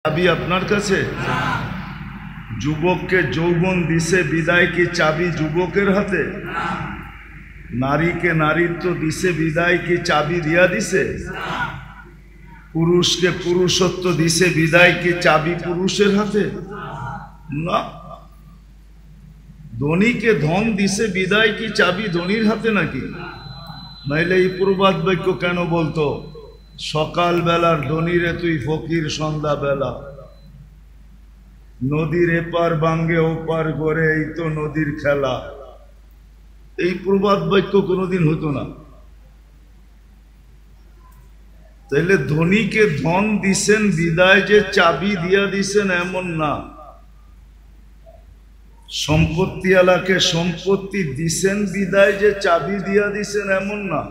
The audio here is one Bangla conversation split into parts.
চাবি আপনার কাছে? যুবককে যৌবন দিছে বিদায় কি চাবি যুবকের হাতে? নারীকে নারীত্ব দিছে বিদায় কি চাবি দিয়া দিছে? পুরুষকে পুরুষত্ব দিছে বিদায় কি চাবি পুরুষের হাতে? না। ধনীকে ধন দিছে বিদায় কি চাবি ধনীর হাতে নাকি? নাইলে এই প্রবাদ বাক্য কেন বলতো, সকাল বেলার ধনীরে তুই ফকির সন্ধ্যা বেলা, নদীর এপার ভাঙ্গে ওপার গড়ে এই তো নদীর খেলা। এই প্রবাদ বাক্য কোনোদিন হতো না। তাইলে ধনীকে ধন দিছেন বিদায় যে চাবি দিয়া দিছেন এমন না, সম্পত্তি আলাকে সম্পত্তি দিছেন বিদায় যে চাবি দিয়া দিছেন এমন না।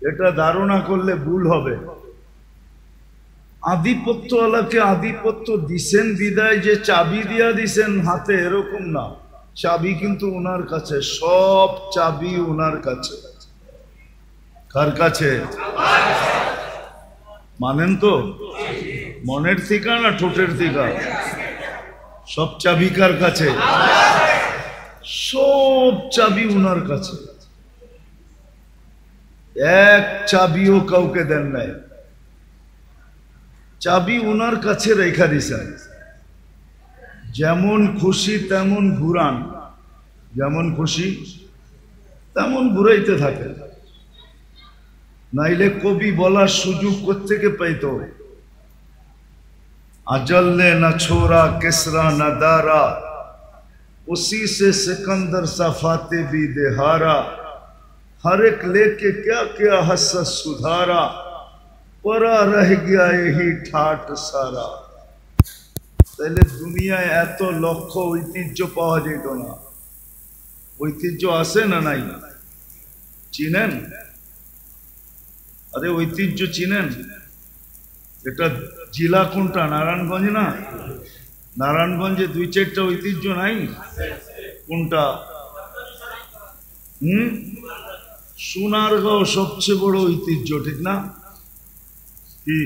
এটা ধারণা করলে ভুল হবে। আধিপত্য আলাকে আধিপত্য দিছেন বিদায় যে চাবি দিয়া দিছেন হাতে এরকম না। চাবি কিন্তু ওনার কাছে, সব চাবি ওনার কাছে। কার কাছে? মানেন তো? মনের থিকা না ঠোঁটের থিকা? সব চাবি কার কাছে? সব চাবি ওনার কাছে। এক চাবিও কাউকে দেন নাই, চাবি ওনার কাছে রেখা দিছেন। যেমন খুশি তেমন ঘুরান, যেমন খুশি তেমন ঘুরাইতে থাকে। নাইলে কবি বলার সুযোগ কোত্থেকে পাইতো? अजल ने न छोड़ा किसरा न दारा, उसी से सिकंदर सा फाते भी देहारा, हर एक लेके क्या क्या हसस सुधारा, परा रह गया यही ठाट सारा। তাহলে দুনিয়ায় এত লক্ষ ঐতিহ্য পাওয়া যেত না। ঐতিহ্য আছে না নাই? চিনেন? আরে ঐতিহ্য চিনেন? এটা জেলা কোনটা? নারায়ণগঞ্জ না? নারায়ণগঞ্জে দুই চারটা ঐতিহ্য নাই? কোনটা? সোনারগাঁও সবচেয়ে বড় ঐতিহ্য, ঠিক না? কি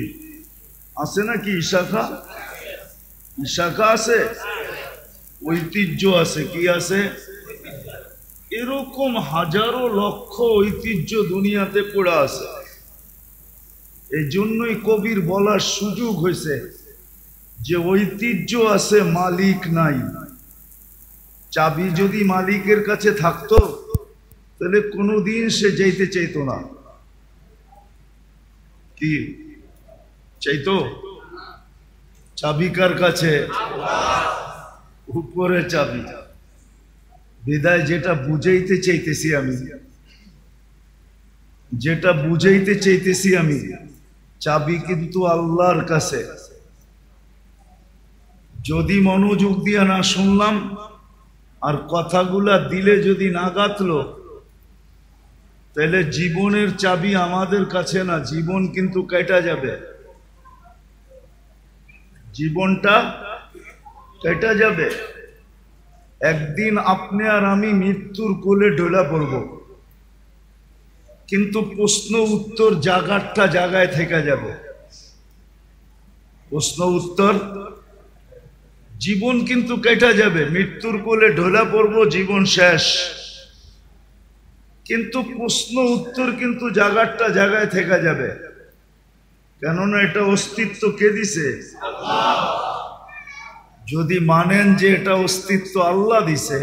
আছে নাকি? ইশাখা, ইশাখা আছে, ঐতিহ্য আছে। কি আছে? এরকম হাজারো লক্ষ ঐতিহ্য দুনিয়াতে পড়ে আছে। এই জন্যই কবির বলার সুযোগ হয়েছে যে ঐতিহ্য আছে, মালিক নাই। চাবি যদি মালিকের কাছে থাকতো তাহলে কোনোদিন সে যাইতে চাইতো না। কি চাইতো? চাবি কার কাছে? উপরে চাবি। বিদায় যেটা বুঝাইতে চাইতেছি আমি, যেটা বুঝাইতে চাইতেছি আমি, চাবি কিন্তু আল্লাহর কাছে। যদি মনোযোগ দিয়ে না শুনলাম আর কথাগুলা দিলে যদি না গাঁথলো, তাহলে জীবনের চাবি আমাদের কাছে না, জীবন কিন্তু কেটে যাবে। জীবনটা কেটে যাবে। একদিন আপনি আর আমি মৃত্যুর কোলে ঢলে পড়ব, কিন্তু প্রশ্ন উত্তর জায়গাটা জায়গায় থেকে যাবে। প্রশ্ন উত্তর, জীবন কিন্তু কেটে যাবে। মৃত্যুর কোলে ঢলে পড়ব, জীবন শেষ, কিন্তু প্রশ্ন উত্তর কিন্তু জায়গাটা জায়গায় থেকে যাবে। কেননা এটা অস্তিত্ব কে দিছে? যদি মানেন যে এটা অস্তিত্ব আল্লাহ দিছে,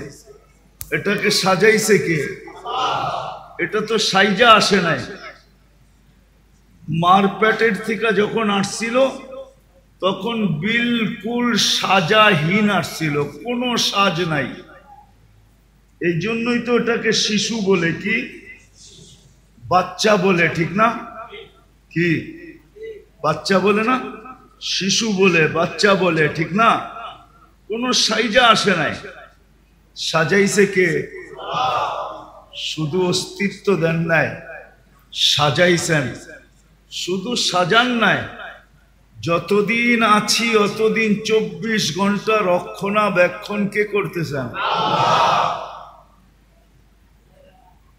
এটাকে সাজাইছে কে? এটা তো সাইজা আসে নাই। মার পেটের থেকে যখন আসছিল তখন বিলকুল সাজাহীন আসছিল, কোনো সাজ নাই। এই জন্যই তো এটাকে শিশু বলে, কি বাচ্চা বলে, ঠিক না? কি বাচ্চা বলে না? শিশু বলে, বাচ্চা বলে, ঠিক না? কোনো সাইজা আসে নাই। সাজাইছে কে? শুধু অস্তিত্ব দেন নাই, সাজাইছেন। শুধু সাজান নাই, যতদিন আছি অতদিন 24 ঘন্টা রক্ষণাবেক্ষণ কে করতেছেন?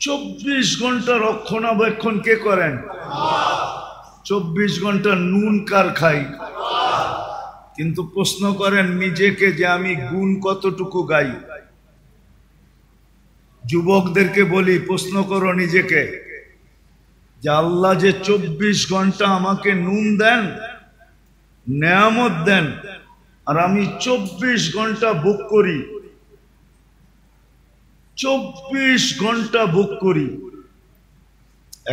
24 ঘন্টা রক্ষণাবেক্ষণ কে করেন? 24 ঘন্টা নুন কার খাই? কিন্তু প্রশ্ন করেন নিজেকে যে আমি গুণ কতটুকু গাই। যুবকদেরকে বলি, প্রশ্ন করো নিজেকে যে আল্লাহ যে 24 ঘন্টা আমাকে নুন দেন, নেয়ামত দেন, আর আমি 24 ঘন্টা ভোগ করি, 24 ঘন্টা ভোগ করি।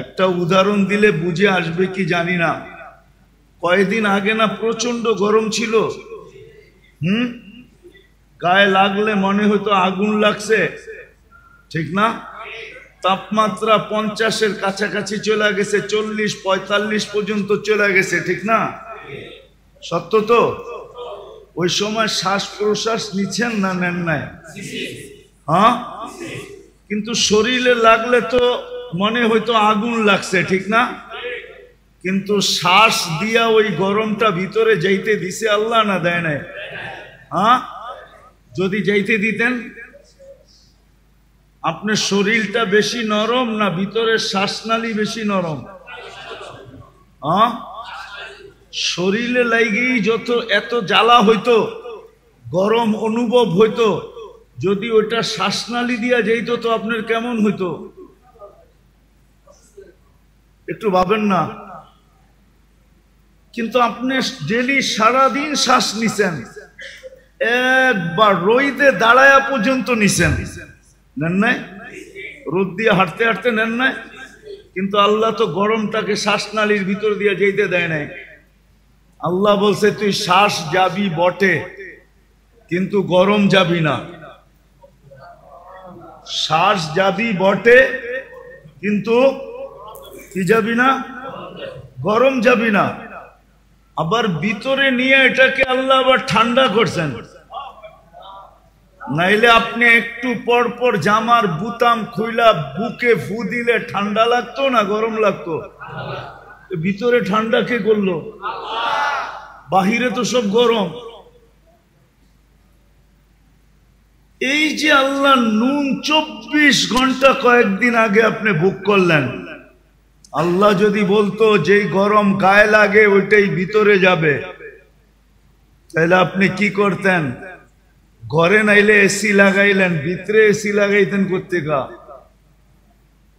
একটা উদাহরণ দিলে বুঝে আসবে কি জানি না। কয়েকদিন আগে না প্রচন্ড গরম ছিল, গায়ে লাগলে মনে হতো আগুন লাগছে, ঠিক না? তাপমাত্রা 50-এর কাছাকাছি চলে গেছে, 40-45 পর্যন্ত চলে গেছে, ঠিক না? সত্য তো? ওই সময় শ্বাস প্রশ্বাস নিচ্ছেন না নেন নাই? হ্যাঁ, কিন্তু শরীরে লাগলে তো মনে হয়তো আগুন লাগছে, ঠিক না? কিন্তু শ্বাস দিয়া ওই গরমটা ভিতরে যাইতে দিছে আল্লাহ না দেয় নাই? হ্যাঁ, যদি যাইতে দিতেন, আপনার শরীরটা বেশি নরম না ভিতরের শ্বাসনালী বেশি নরম? হ্যাঁ, শরীরে লাগেই যত এত জ্বালা হইতো, গরম অনুভব হইতো, যদি ওইটা শ্বাসনালী দিয়া যাইতো তো আপনার কেমন হইতো? একটু ভাবেন না। কিন্তু আপনি ডেলি সারাদিন শ্বাস নিছেন, একবার রোদে দাঁড়ায়া পর্যন্ত নিছেন, নেন নাই? রোদ দিয়ে হাঁটতে হাঁটতে নেন নাই? কিন্তু আল্লাহ তো গরমটাকে শ্বাসনালীর ভিতর দিয়ে যেতে দেয় নাই। আল্লাহ বলছে তুই শ্বাস যাবি বটে, কিন্তু গরম যাবি না। শ্বাস যাবি বটে, কিন্তু কি যাবি না? গরম যাবি না। আবার ভিতরে নিয়ে এটাকে আল্লাহ আবার ঠান্ডা করছেন। নাইলে আপনি একটু পর পর জামার বুতাম খুইলা বুকে ফু দিলে ঠান্ডা লাগতো না গরম লাগতো? ভিতরে ঠান্ডা কে করলো? বাহিরে তো সব গরম। এই যে আল্লাহ নুন 24 ঘন্টা কয়েকদিন আগে আপনি ভোগ করলেন, আল্লাহ যদি বলতো যেই গরম গায়ে লাগে ওইটাই ভিতরে যাবে, তাহলে আপনি কি করতেন? ঘরে নাইলে এসি লাগাইলেন, ভিতরে এসি লাগাইতেন করতে গা?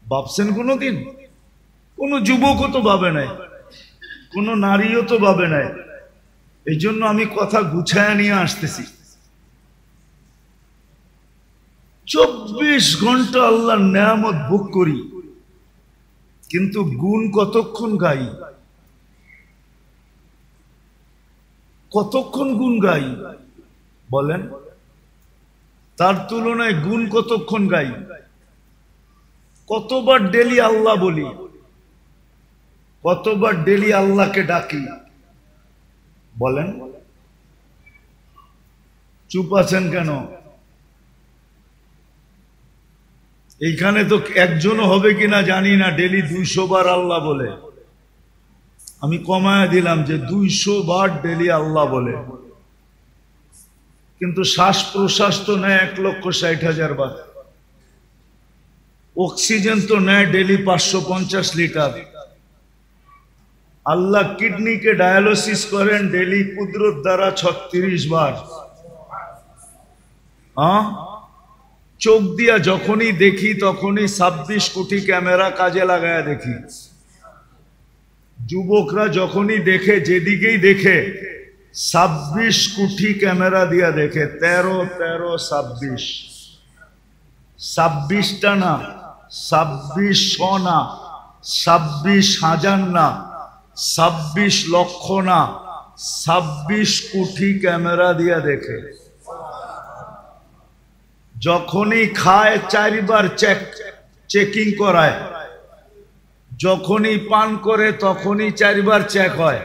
ভাবছেন কোনোদিন? কোন যুবকও তো ভাবে নাই, কোন নারীও তো ভাবে নাই। এই জন্য আমি কথা গুছায়া নিয়ে আসতেছি। 24 ঘন্টা আল্লাহর নেয়ামত ভোগ করি, কিন্তু গুণ কতক্ষণ গাই? কতক্ষণ গুণ গাই বলেন? তার তুলনায় গুণ কতক্ষণ গাই? কতবার ডেলি আল্লাহ বলি, কতবার ডেলি আল্লাহকে ডাকি বলেন? চুপ আছেন কেন? এইখানে তো একজনও হবে কিনা জানি না ডেলি 200 বার আল্লাহ বলে। আমি কমায়া দিলাম যে 200 বার ডেলি আল্লাহ বলে, কিন্তু শ্বাস প্রশ্বাস তো নেয় 1,60,000 বার। অক্সিজেন তো নেয় ডেলি 550 লিটার। আল্লাহ কিডনিকে ডায়ালিসিস করেন ডেলি কুদরত দ্বারা 36 বার। হ্যাঁ, চোখ দিয়া যখনই দেখি তখনই 26 কোটি ক্যামেরা কাজে লাগায়া দেখি। যুবকরা যখনই দেখে, যেদিকেই দেখে 26 কোটি ক্যামেরা দিয়া দেখে। 13, 26, 26টা না, 2600 না, 26,000 না, 26 লক্ষ না, 26 কোটি ক্যামেরা দিয়া দেখে। যখনই খায় 4 বার চেকিং করায়, যখনই পান করে তখনই 4 বার চেক হয়।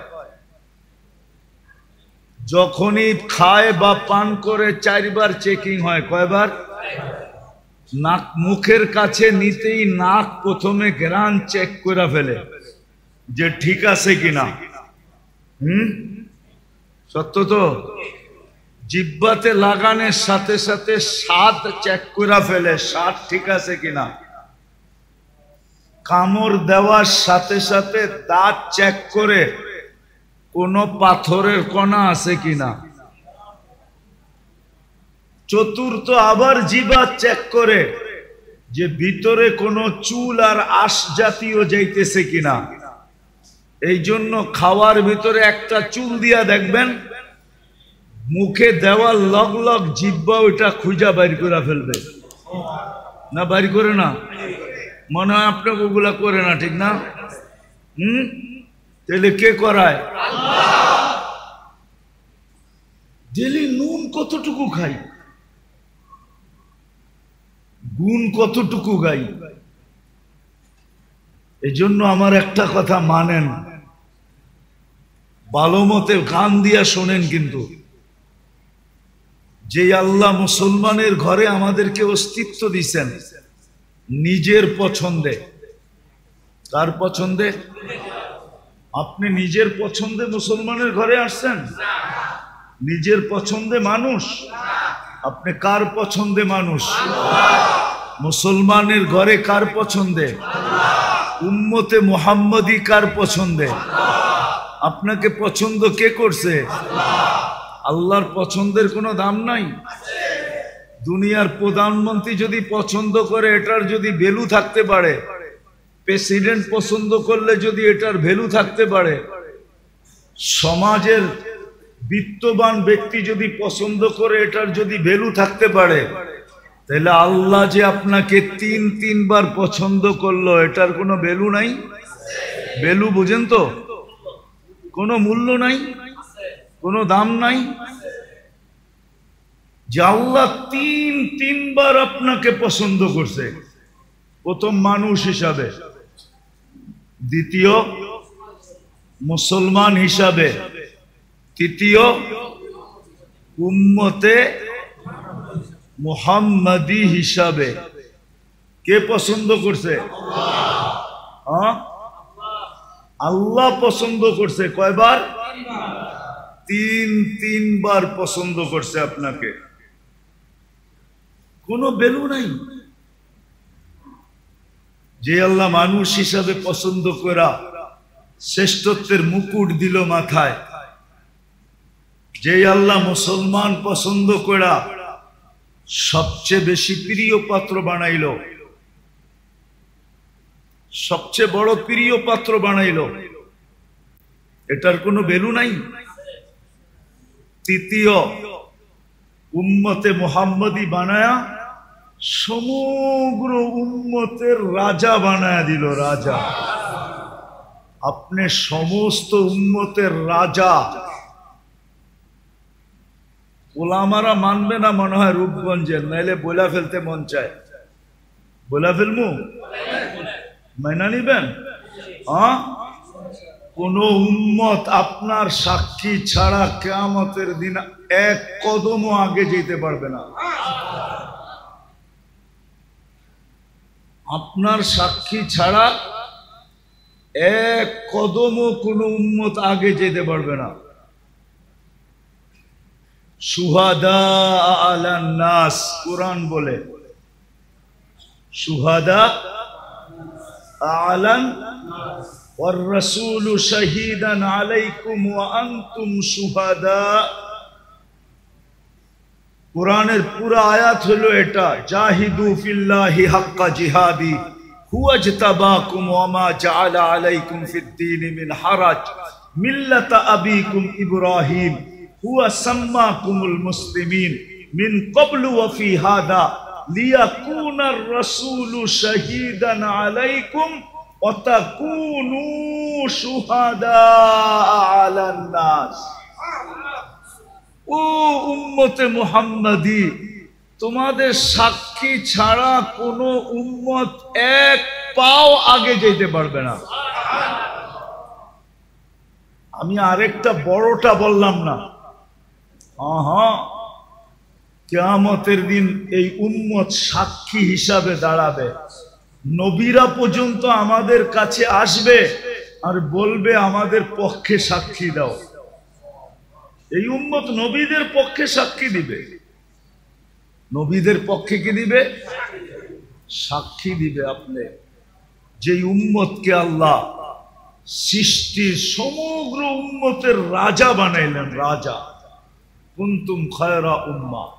যখনই খায় বা পান করে 4 বার চেকিং হয়। কয়বার? নাক মুখের কাছে নিতেই নাক প্রথমে ঘ্রাণ চেক করে ফেলে যে ঠিক আছে কিনা। সত্য তো? জিহ্বাতে লাগানোর সাথে সাথে স্বাদ চেক করে ফেলে, স্বাদ ঠিক আছে কিনা। কামড় দেওয়ার সাথে সাথে দাঁত চেক করে কোন পাথরের কণা আছে কিনা। চতুর্থ আবার জিহ্বা চেক করে যে ভিতরে কোনো চুল আর আঁশ জাতীয় যাইতেছে কিনা। এই জন্য খাওয়ার ভিতরে একটা চুল দিয়া দেখবেন, মুখে দেওয়ার লগ লগ জিহ্বা ওইটা খুঁজা বাইর করে ফেলবে না, বাইর করে না। মনে হয় আপনাকে ওগুলা করে না, ঠিক না? তাহলে কে করায়? ডেলি নুন কতটুকু খাই, গুণ কতটুকু গাই। এই জন্য আমার একটা কথা মানেন, ভালো মতে কান দিয়া শোনেন, কিন্তু যে আল্লাহ মুসলমানের ঘরে আমাদেরকে অস্তিত্ব দিছেন নিজের পছন্দে। কার পছন্দে? আপনি নিজের পছন্দে মুসলমানের ঘরে আসছেন? নিজের পছন্দে মানুষ? আপনি কার পছন্দে মানুষ? মুসলমানের ঘরে কার পছন্দে? উম্মতে মুহাম্মদী কার পছন্দে? আপনাকে পছন্দ কে করছে? আল্লাহর পছন্দের কোনো দাম নাই। দুনিয়ার প্রধানমন্ত্রী যদি পছন্দ করে এটার যদি ভ্যালু থাকতে পারে, প্রেসিডেন্ট পছন্দ করলে যদি এটার ভ্যালু থাকতে পারে, সমাজের বিত্তবান ব্যক্তি যদি পছন্দ করে এটার যদি ভ্যালু থাকতে পারে, তাহলে আল্লাহ যে আপনাকে তিনবার পছন্দ করলো এটার কোনো ভ্যালু নাই? ভ্যালু বুঝেন তো? কোনো মূল্য নাই, কোনো দাম নাই। যে আল্লাহ তিনবার আপনাকে পছন্দ করছে, প্রথম মানুষ হিসাবে, দ্বিতীয় মুসলমান হিসাবে, তৃতীয় উম্মতে মুহাম্মাদি হিসাবে। কে পছন্দ করছে? আল্লাহ পছন্দ করছে। কয়বার? তিনবার পছন্দ করছে আপনাকে। কোনো ভ্যালু নাই। যে আল্লাহ মানুষ হিসাবে পছন্দ করা শ্রেষ্ঠত্বের মুকুট দিল মাথায়, যে আল্লাহ মুসলমান পছন্দ করা সবচেয়ে বেশি প্রিয় পাত্র বানাইল, সবচেয়ে বড় প্রিয় পাত্র বানাইল, এটার কোনো ভ্যালু নাই। তৃতীয় উম্মতে মুহাম্মদী বানায়া সমগ্র উম্মতের রাজা বানায়া দিল। রাজা, আপনি সমস্ত উম্মতের রাজা। ওলামারা মানবে না মনে হয় রূপগঞ্জের, নাইলে বইলা ফেলতে মন চায়। বইলা ফেলমু? মাইনা নিবেন? কোন উম্মত আপনার সাক্ষী ছাড়া কিয়ামতের দিন এক কদমও আগে যেতে পারবে না। আপনার সাক্ষী ছাড়া এক কদমও কোন উম্মত আগে যেতে পারবে না। শুহাদা আলান নাস, কুরআন বলে শুহাদা আলান ওয়ার রাসূলু শাহীদান আলাইকুম ওয়া আনতুম শুহাদা। কুরআনের পুরো আয়াত হলো এটা, জাহিদু ফিল্লাহি হাক্কা জিহাদি হুয়া ইজতাবাকুম ওয়া মা জাআলা আলাইকুম ফিদ-দীনি মিন হারাজ মিল্লাতা আবিকুম ইব্রাহিম হুয়া সাম্মাকুমুল মুসলিমিন মিন ক্বাবলু ওয়া ফি হাদা লিয়াকুনার রাসূলু শাহীদান আলাইকুম ওয়া তাকুনু শুহাদা আলান নাস। ও উম্মতে মুহাম্মাদি, তোমাদের সাক্ষী ছাড়া কোনো উম্মত এক পাও আগে যেতে পারবে না। আমি আরেকটা বড়টা বললাম না? কিয়ামতের দিন এই উম্মত সাক্ষী হিসাবে দাঁড়াবে। নবীরা পর্যন্ত আমাদের কাছে আসবে আর বলবে আমাদের পক্ষে সাক্ষী দাও। এই উম্মত নবীদের পক্ষে সাক্ষী দিবে। নবীদের পক্ষে কি দিবে? সাক্ষী দিবে। আপনি যে উম্মতকে আল্লাহ সৃষ্টির সমগ্র উম্মতের রাজা বানাইলেন, রাজা। কুনতুম খায়রা উম্মাহ,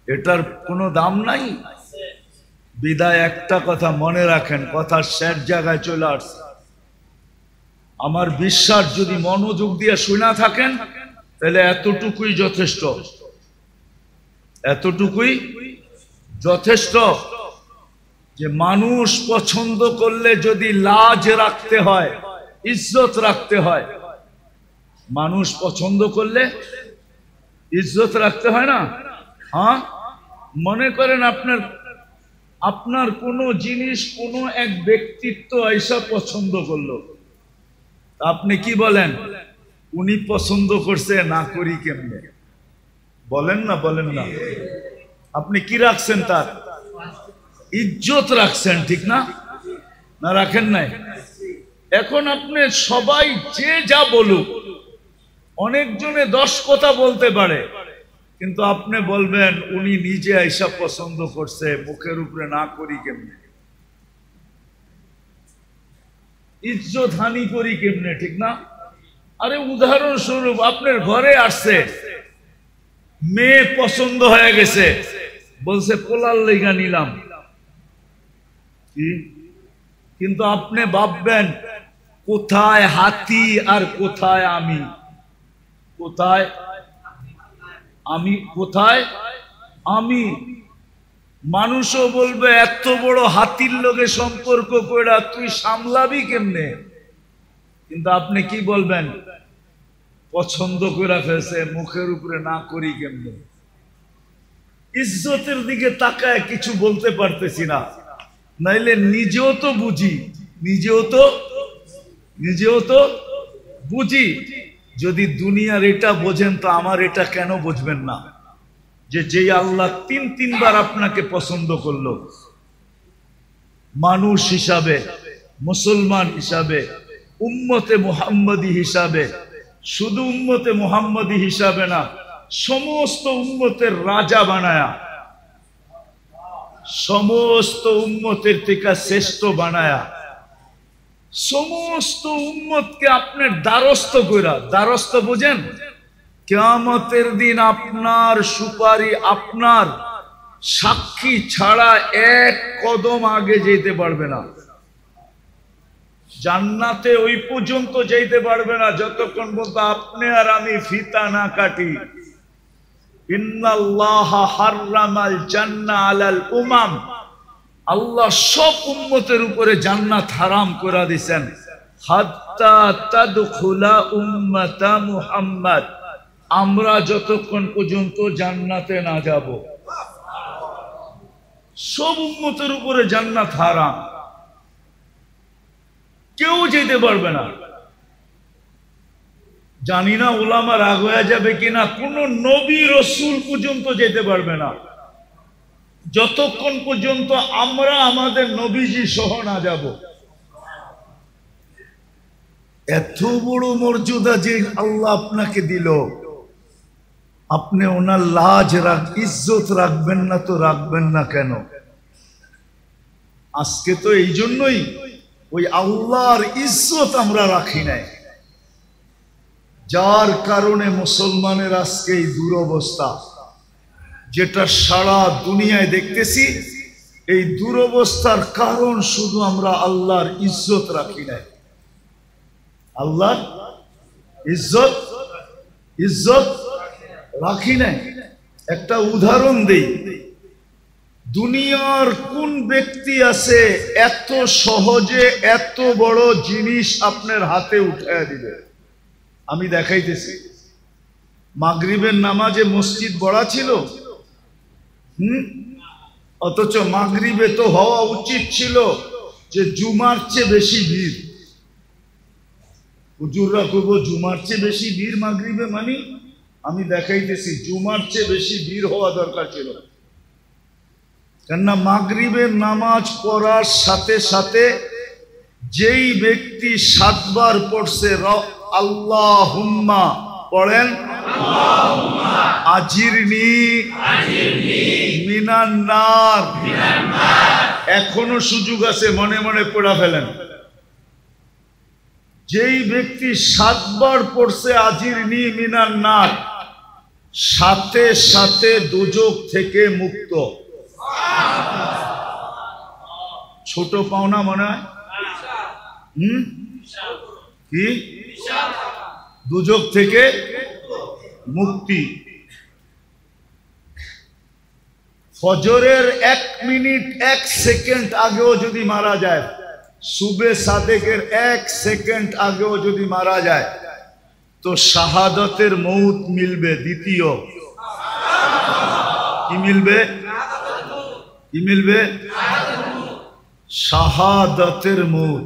এটার কোনো দাম নাই। বিদায় একটা কথা মনে রাখেন, কথা শেষ জায়গায় চলে আসছে। আমার বিশ্বাস যদি মনোযোগ দিয়ে শুনা থাকেন তাহলে এতটুকুই যথেষ্ট, এতটুকুই যথেষ্ট যে মানুষ পছন্দ করলে যদি লাজ রাখতে হয়, ইজ্জত রাখতে হয়, মানুষ পছন্দ করলে ইজ্জত রাখতে হয় না? হ্যাঁ, মনে করেন আপনার কোনো জিনিস কোনো এক ব্যক্তিত্ব এসব পছন্দ করলো, আপনি কি বলেন? উনি পছন্দ করছে, না করি কেমনে? বলেন না, বলেন না? আপনি কি রাখছেন? তার ইজ্জত রাখছেন, ঠিক না? না রাখেন নাই? এখন আপনি সবাই যে যা বলুক, অনেকজনে 10 কথা বলতে পারে, কিন্তু আপনি বলবেন উনি নিজে এসব পছন্দ করছে, মুখের উপরে না করি কেমনে? ইজ্জত হানি করি কেমনে, ঠিক না? আরে উদাহরণস্বরূপ আপনার ঘরে আসছে, মেয়ে পছন্দ হয়ে গেছে, বলছে পোলার লেগা নিলাম, কিন্তু আপনি ভাববেন কোথায় হাতি আর কোথায় আমি, কোথায় আমি, কোথায় আমি? মানুষও বলবে এত বড় হাতির লগে সম্পর্ক কইরা তুই সামলাবি কেমনে? কিন্তু আপনি কি বলবেন? পছন্দ করে ফেলছে, মুখের উপরে না করি কেমনে? ইজ্জতের দিকে তাকায় কিছু বলতে পারতেছি না, নাইলে নিজেও তো বুঝি, নিজেও তো বুঝি। যদি দুনিয়ার এটা বোঝেন তো আমার এটা কেন বুঝবেন না? যে আল্লাহ 3বার আপনাকে পছন্দ করলো, মানুষ হিসাবে, মুসলমান হিসাবে, উম্মতে মুহাম্মদী হিসাবে, শুধু উম্মতে মুহাম্মদী হিসাবে না, সমস্ত উম্মতের রাজা বানায়া, সমস্ত উম্মতের থেকে শ্রেষ্ঠ বানায়া, সমস্ত উম্মতকে আপনার দ্বারস্থ কইরা, দ্বারস্থ বুঝেন? কিয়ামতের দিন আপনার সুপারি, আপনার সাক্ষী ছাড়া 1 কদম আগে যেতে পারবে না। জান্নাতে ওই পর্যন্ত যেতে পারবে না যতক্ষণ পর্যন্ত আপনি আর আমি ফিতা না কাটি। ইন্নাল্লাহা হাররামাল জান্নাহ আলাল উমাম, আল্লাহ সব উম্মতের উপরে জান্নাত হারাম করে দিয়েছেন। হাত্তা তাদখুলা উম্মাতা মুহাম্মদ, আমরা যতক্ষণ পর্যন্ত জান্নাতে না যাব, সব উম্মতের উপরে জান্নাত হারাম, কেউ যেতে পারবে না। জানি না উলামা রাগ হয়ে যাবে কিনা, কোন নবী রসুল পর্যন্ত যেতে পারবে না যতক্ষণ পর্যন্ত আমরা আমাদের নবীজি সহ না যাব। এত বড় মর্যাদা যে আল্লাহ আপনাকে দিল, আপনি ওনার লাজ ইজ্জত রাখবেন না তো রাখবেন না কেন? আজকে তো এই জন্যই ওই আল্লাহর ইজ্জত আমরা রাখি নাই, যার কারণে মুসলমানের আজকে এই দুরবস্থা, যেটা সারা দুনিয়ায় দেখতেছি। এই দুরবস্থার কারণ শুধু আমরা আল্লাহর ইজ্জত রাখি নাই, আল্লাহর ইজ্জত রাখি নাই। একটা উদাহরণ দেই, দুনিয়ার কোন ব্যক্তি আছে এত সহজে এত বড় জিনিস আপনার হাতে উঠায় দিবে? আমি দেখাইতেছি। মাগরিবের নামাজে মসজিদ বড়া ছিল, অথচ মাগরিবে তো হওয়া উচিত ছিল যে জুমার চেয়ে বেশি ভিড়। হুজুররা কইব জুমার চেয়ে বেশি ভিড় মাগরিবে, মানে আমি দেখাইতেছি জুমার চেয়ে বেশি ভিড় হওয়া দরকার ছিল। কেননা মাগরিবের নামাজ পড়ার সাথে সাথে যেই ব্যক্তি 7 বার পড়ছে আল্লাহুম্মা, পড়েন আজিরনি মিনান নার, এখনো সুযোগ আছে, মনে মনে পড়া ফেলেন। যেই ব্যক্তি 7 বার পড়ছে আজিরনি মিনান নার, সাথে সাথে দোজখ থেকে মুক্ত। ছোট পাওনা মনে হয়? কি? দোজখ থেকে মুক্তি। ফজরের 1 মিনিট 1 সেকেন্ড আগেও যদি মারা যায়, সুবে সাদেকের 1 সেকেন্ড আগেও যদি মারা যায়, তো শাহাদাতের মৌত মিলবে। দ্বিতীয় কি মিলবে? কি মিলবে? শাহাদাতের মৌত।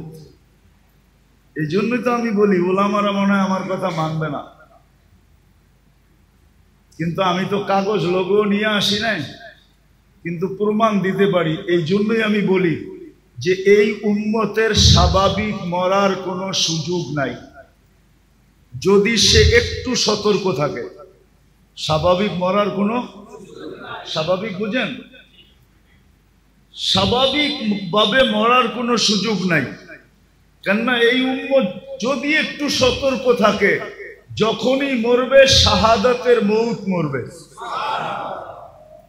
এই জন্যই তো আমি বলি ওলামারা মনে হয় আমার কথা মানবে না, কিন্তু আমি তো কাগজ লোগো নিয়ে আসি নাই, কিন্তু প্রমাণ দিতে পারি। এই জন্যই আমি বলি যে এই উম্মতের স্বাভাবিক মরার কোনো সুযোগ নাই, যদি সে একটু সতর্ক থাকে। স্বাভাবিক মরার কোনো, স্বাভাবিক বুঝেন, স্বাভাবিক ভাবে মরার কোনো সুযোগ নাই। কেননা এই উম্মত যদি একটু সতর্ক থাকে, যখনই মরবে শাহাদাতের মৌত মরবে।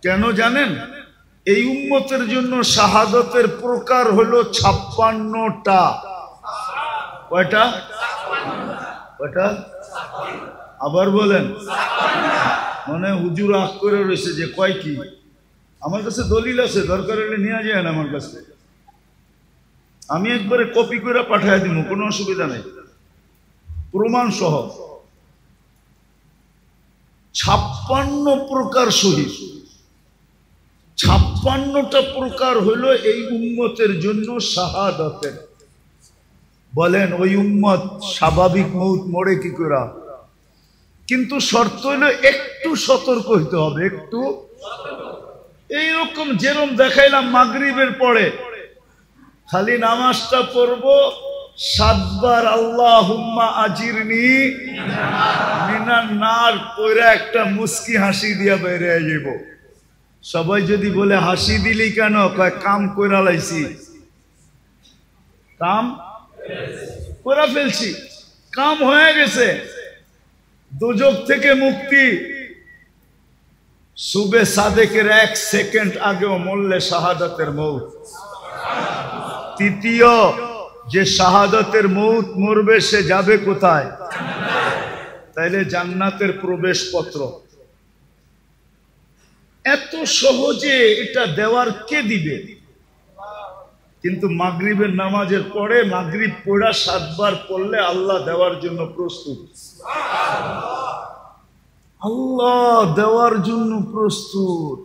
কেন জানেন? এই উম্মতের জন্য শাহাদাতের প্রকার হলো 56টা। কয়টা? কয়টা? আবার বলেন। মানে হুজুর আগ করে রয়েছে যে কয় কি? আমার কাছে দলিল আছে, দরকার হলে নিয়ে যায় না আমার কাছে, আমি একবারে কপি করে পাঠিয়ে দিব, কোনো অসুবিধা নেই, প্রমাণ সহ। 56 প্রকার শহীদ। 56টা প্রকার হলো এই উম্মতের জন্য শাহাদাতের। বলেন ওই উম্মত স্বাভাবিক মৌত মরে কি করে? কিন্তু শর্ত হলো একটু সতর্ক হইতে হবে, একটু। এইরকম যেরকম দেখাইলাম মাগরিবের পরে খালি নামাজটা পড়বো, 7 বার আল্লাহুম্মা আজিরনি মিনান নার পড়ে একটা মুস্কি হাসি দিয়া বেরিয়ে যাইব। সবাই যদি বলে হাসি দিলি কেন? কয় কাম কইরা লাইছি, কাম কইরা ফেলছি, কাম হয়ে গেছে, দোজখ থেকে মুক্তি। সুবে সাদেকের 1 সেকেন্ড আগেও মরলে শাহাদাতের মৌত। তৃতীয়, যে শাহাদাতের মৌত মরবে সে যাবে কোথায়? তাইলে জান্নাতের প্রবেশপত্র। এত সহজে এটা দেওয়ার কে দিবে? কিন্তু মাগরিবের নামাজের পরে মাগরিব পড়া 7 বার পড়লে আল্লাহ দেওয়ার জন্য প্রস্তুত। আল্লাহ দেওয়ার জন্য প্রস্তুত।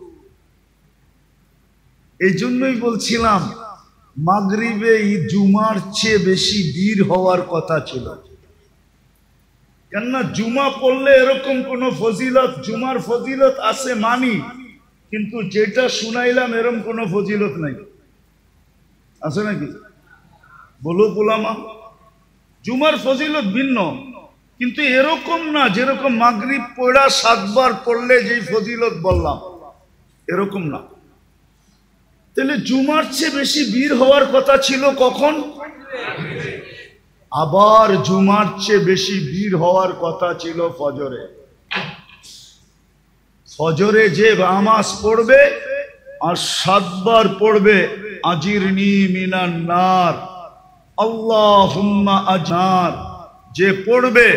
এই জন্যই বলছিলাম মাগরিবে জুমার চেয়ে বেশি ভিড় হওয়ার কথা ছিল। কেননা জুমা পড়লে এরকম কোন ফজিলত, জুমার ফজিলত আছে মানি, কিন্তু যেটা শুনাইলাম এরকম কোন ফজিলত নাই। আছে নাকি? বলো গোলামা, জুমার ফজিলত ভিন্ন, কিন্তু এরকম না যেরকম মাগরিব পড়া 7 বার পড়লে যেই ফজিলত বললাম, এরকম না। তাহলে জুমার চেয়ে বেশি ভিড় হওয়ার কথা ছিল কখন? আবার জুমার চেয়ে বেশি ভিড় হওয়ার কথা ছিল ফজরে। ফজরে যে নামাজ পড়বে আর 7 বার পড়বে আজিরনি মিনান নার, আল্লাহুম্মা আজনার, যে পড়বে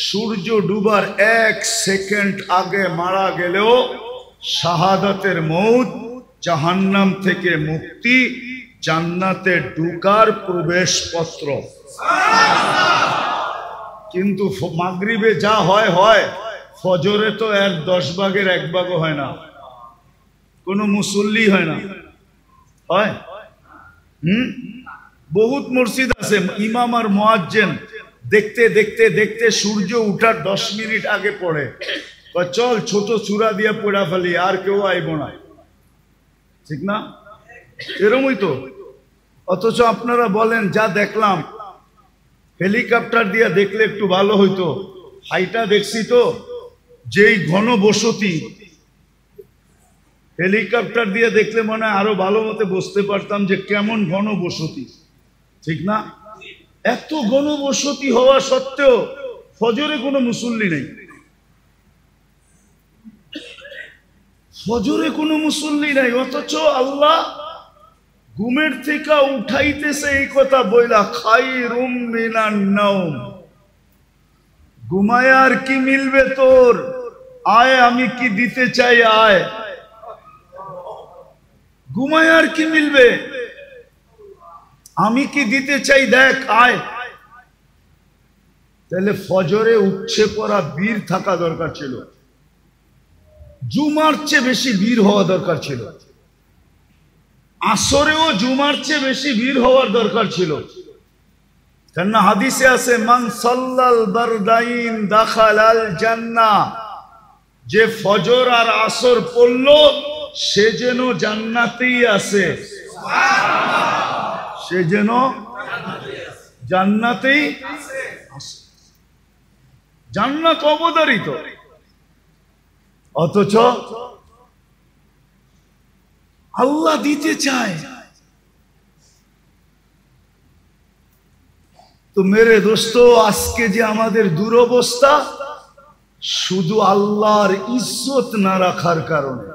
সূর্য ডুবার 1 সেকেন্ড আগে মারা গেলেও শাহাদাতের মৌত, জাহান্নাম থেকে মুক্তি, জান্নাতে ঢুকার প্রবেশপত্র। কিন্তু মাগরিবে যা হয় হয়, ফজরে তো এর 10 ভাগের 1 ভাগও হয় না, কোনো মুসল্লি হয় না। হয়? বহুত মসজিদ আছে ইমাম আর মুয়াজ্জিন দেখতে দেখতে দেখতে সূর্য উঠার 10 মিনিট আগে পড়ে, চল ছোট চূড়া দিয়ে পড়া ফেলি, আর কেউ আইব না। ঠিক না? এরকমই তো। অথচ আপনারা বলেন যা দেখলাম, হেলিকপ্টার দিয়ে দেখলে একটু ভালো হইতো, হাইটা দেখছি তো যেই ঘন বসতি, হেলিকপ্টার দিয়ে দেখলে মনে হয় আরো ভালো মতে বুঝতে পারতাম যে কেমন ঘন বসতি। ঠিক না? এত গণবসতি হওয়া সত্ত্বেও ফজরে কোনো মুসল্লি নেই, ফজরে কোনো মুসল্লি নাই। অথচ আল্লাহ ঘুমের থেকে উঠাইতেছে এই কথা বইলা, খায়রুম মিনান নাওম, ঘুমায় আর কি মিলবে তোর, আয় আমি কি দিতে চাই আয়। ঘুমায় আর কি মিলবে, আমি কি দিতে চাই দেখ আয়। তাহলে ফজরে উঠছে পড়া বীর থাকা দরকার ছিল, জুমার চেয়ে বেশি বীর হওয়া দরকার ছিল, আসরেও জুমার চেয়ে বেশি বীর হওয়ার দরকার ছিল। কেননা হাদিসে আছে, মান সাল্লাল বারদাইন দাখালাল জান্নাহ, যে ফজর আর আসর পড়ল সে যেন জান্নাতেই আছে, সে যেন জান্নাতেই আছে। জান্নাত অবধারিত, অথচ আল্লাহ দিতে চায়। তো মেরে দোস্ত, আজকে যে আমাদের দুরবস্থা, শুধু আল্লাহর ইজ্জত না রাখার কারণে।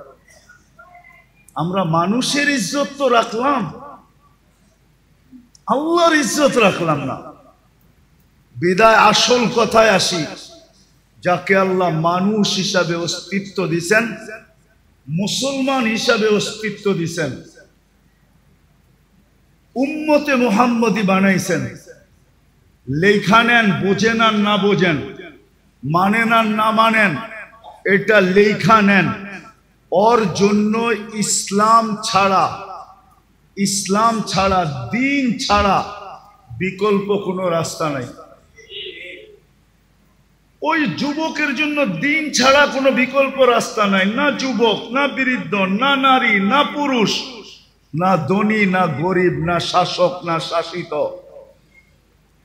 আমরা মানুষের ইজ্জত তো রাখলাম, আল্লাহর ইজ্জত রাখলাম না। বিদায় আসল কথায় আসি, যাকে আল্লাহ মানুষ হিসাবে অস্তিত্ব দিয়েছেন, মুসলমান হিসাবে অস্তিত্ব দিয়েছেন, উম্মতে মুহাম্মদী বানাইছেন, লেখা নেন, বোঝেন আর না বোঝেন, মানেন আর না মানেন, এটা লেখা নেন। ওর জন্য ইসলাম ছাড়া, ইসলাম ছাড়া, দিন ছাড়া বিকল্প কোনো রাস্তা নাই। ওই যুবকের জন্য দিন ছাড়া কোনো বিকল্প রাস্তা নাই। না যুবক, না বৃদ্ধ, না নারী, না পুরুষ, না ধনী, না গরিব, না শাসক, না শাসিত,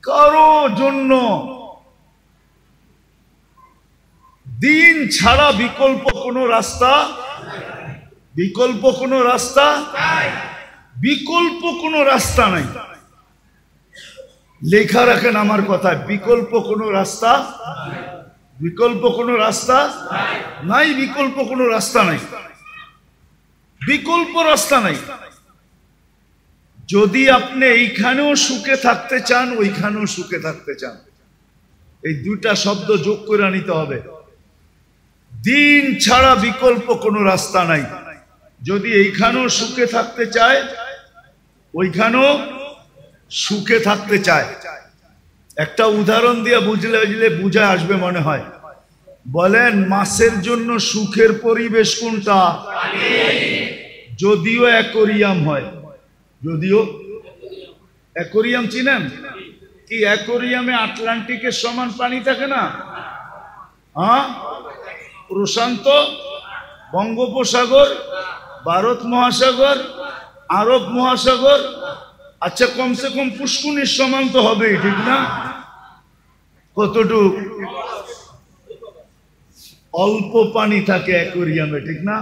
কারো জন্য দিন ছাড়া বিকল্প কোনো রাস্তা, বিকল্প কোনো রাস্তা, বিকল্প কোনো রাস্তা নাই। লেখা রাখেন আমার কথায়, বিকল্প কোনো রাস্তা, বিকল্প কোনো রাস্তা নাই, বিকল্প কোনো রাস্তা নাই, বিকল্প রাস্তা নাই। যদি আপনি এইখানেও সুখে থাকতে চান, ওইখানেও সুখে থাকতে চান, এই দুইটা শব্দ যোগ করে নিতে হবে। দিন ছাড়া বিকল্প কোনো রাস্তা নাই। যদি এইখানেও সুখে থাকতে চায়, ওইখানেও সুখে থাকতে চায়। একটা উদাহরণ দিয়ে বুঝলে বুঝা আসবে মনে হয়। বলেন, মাছের জন্য সুখের পরিবেশ কোনটা? যদিও অ্যাকোরিয়াম হয়, যদিও অ্যাকোরিয়াম চিনেন কি? অ্যাকোরিয়ামে আটলান্টিকের সমান পানি থাকে না? হ্যাঁ, প্রশান্ত, বঙ্গোপসাগর, ভারত মহাসাগর, আরব মহাসাগর, আচ্ছা কমসে কম পুষ্কুনির সমান তো হবেই, ঠিক না? কতটুক? অল্প পানি থাকে অ্যাকোরিয়ামে, ঠিক না?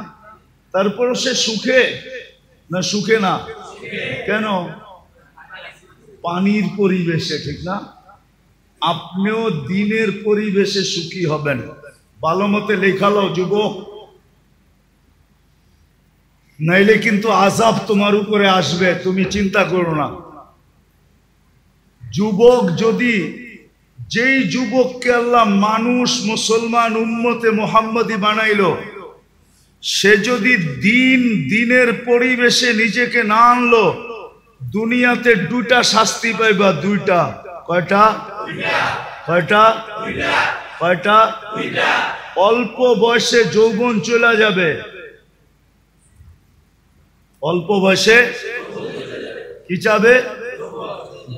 তারপরও সে সুখে না? সুখে না কেন? পানির পরিবেশে, ঠিক না? আপনিও দিনের পরিবেশে সুখী হবেন। ভালো মতে লেখালো যুবক, নাইলে কিন্তু আযাব তোমার উপরে আসবে, তুমি চিন্তা করো না। যুবক যদি, যেই যুবককে আল্লাহ মানুষ, মুসলমান, উম্মতে মুহাম্মদী বানাইলো, সে যদি দিনের পরিবেশে নিজেকে না আনলো, দুনিয়াতে দুইটা শাস্তি পাইবা। দুইটা। কয়টা? কয়টা? কয়টা? অল্প বয়সে যৌবন চলে যাবে, অল্প বয়সে কি যাবে?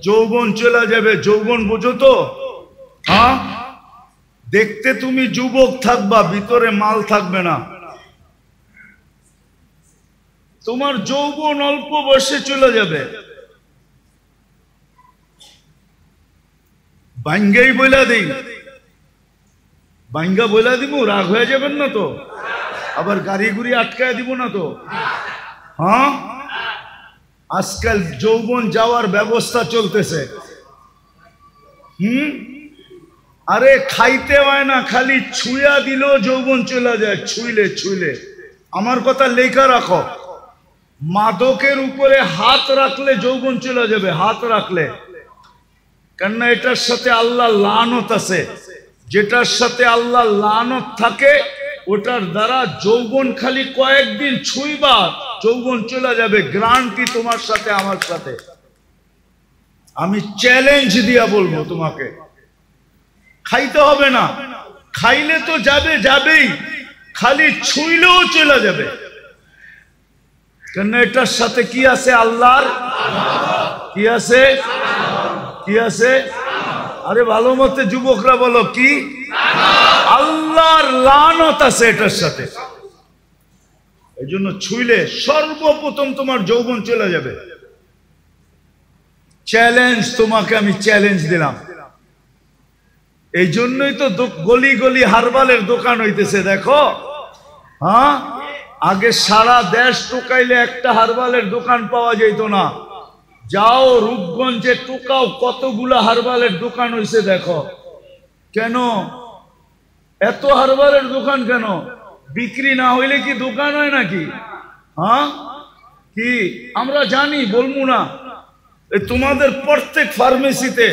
যৌবন চলে যাবে। যৌবন বুঝো তো? হ্যাঁ, দেখতে তুমি যুবক থাকবা, ভিতরে মাল থাকবে না। তোমার যৌবন অল্প বয়সে চলে যাবে। বাঙ্গাই বইলা দিই, বাঙ্গা বইলা দিব, রাগ হয়ে যাবেন না তো? আবার গাড়ি গুড়ি আটকায় দিব না তো? হ্যাঁ, আজকাল যৌবন যাওয়ার ব্যবস্থা চলতেছে। আরে খাইতে হয় না, খালি ছুঁয়া দিলেও যৌবন চলে যায়। ছুঁইলে ছুঁইলে, আমার কথা লেখা রাখো, মাদকের উপরে হাত রাখলে যৌবন চলে যাবে, হাত রাখলে। কেননা এটার সাথে আল্লাহ লানত আছে, যেটার সাথে আল্লাহ লানত থাকে ওটার দ্বারা যৌবন খালি কয়েকদিন ছুঁইবা যৌবন চলে যাবে, গ্যারান্টি তোমার সাথে আমার সাথে। আমি চ্যালেঞ্জ দিয়া বলবো তোমাকে, খাইতে হবে না, খাইলে তো যাবে যাবেই, খালি ছুঁইলেও চলে যাবে। কেন এটার সাথে কি আছে? আল্লাহর কি আছে? কি আছে? আরে ভালো মতে যুবকরা বলো, কি? আল্লাহর লানত আছে এটার সাথে। এই জন্য ছুঁইলে সর্বপ্রথম তোমার যৌবন চলে যাবে। চ্যালেঞ্জ তোমাকে আমি চ্যালেঞ্জ দিলাম। এই জন্যই তো গলি গলি হারবালের দোকান হইতেছে, দেখো। হ্যাঁ, আগে সারা দেশ টোকাইলে একটা হারবালের দোকান পাওয়া যেত না। যাও রূপগঞ্জে টোকাও, কতগুলা হারবালের দোকান হইছে দেখো। কেন এত হারবালের দোকান? কেন বিক্রি না হইলে কি দোকান হয় নাকি? হ্যাঁ, কি আমরা জানি, বলবো না। তোমাদের প্রত্যেক ফার্মেসিতে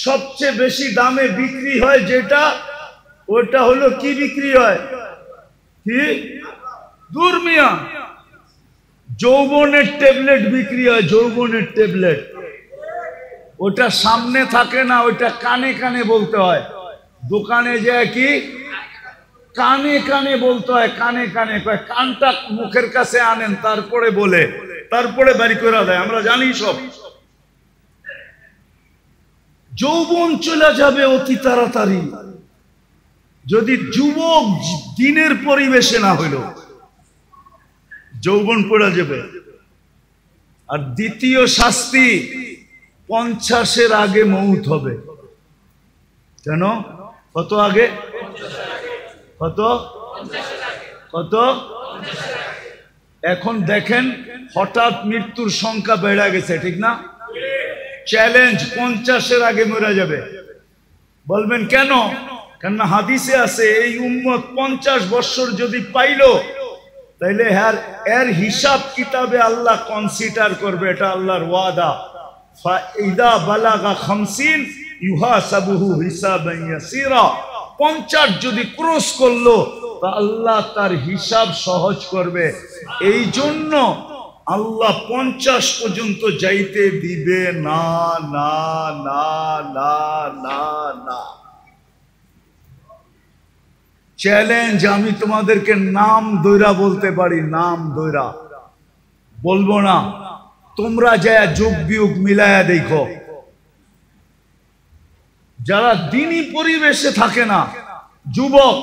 সবচেয়ে বেশি দামে বিক্রি হয় যেটা, ওটা হলো কি বিক্রি হয়? কি? দূর মিয়া, যৌবনের ট্যাবলেট বিক্রি হয়, যৌবনের ট্যাবলেট। ওটা সামনে থাকে না, ওটা কানে কানে বলতে হয়। দোকানে যায় কি কানে কানে বলতে হয়, কানে কানে। কানটা মুখের কাছে আনেন, তারপরে বলে, তারপরে বাড়ি করে দেয়, আমরা জানি সব। যৌবন চলে যাবে অতি তাড়াতাড়ি যদি যুবক দিনের পরিবেশে না হইল, যৌবন পড়ে যাবে। আর দ্বিতীয় শাস্তি, 50-এর আগে মৌত হবে। কেন? কত আগে? কত কত? এখন দেখেন হঠাৎ মৃত্যুর সংখ্যা বেড়ে গেছে, ঠিক না? চ্যালেঞ্জ, 50-এর আগে মরে যাবে। বলবেন কেন? কেননা হাদিসে আছে এই উম্মত 50 বছর যদি পাইলো তাইলে এর হিসাব কিতাবে আল্লাহ কনসিডার করবে, এটা আল্লাহর ওয়াদা। ফাইদা বালাগা 50 ইউহাসাবুহু হিসাবান ইয়াসীরা। 50 যদি ক্রস করলো তা আল্লাহ তার হিসাব সহজ করবে। এই জন্য আল্লাহ 50 পর্যন্ত যাইতে দিবে না, না না না না না। চ্যালেঞ্জ, আমি তোমাদেরকে নাম দৈরা বলতে পারি, নাম দৈরা বলবো না। তোমরা যা যুগ বিয়োগ মিলায়া দেখো, যারা দিনী পরিবেশে থাকে না, যুবক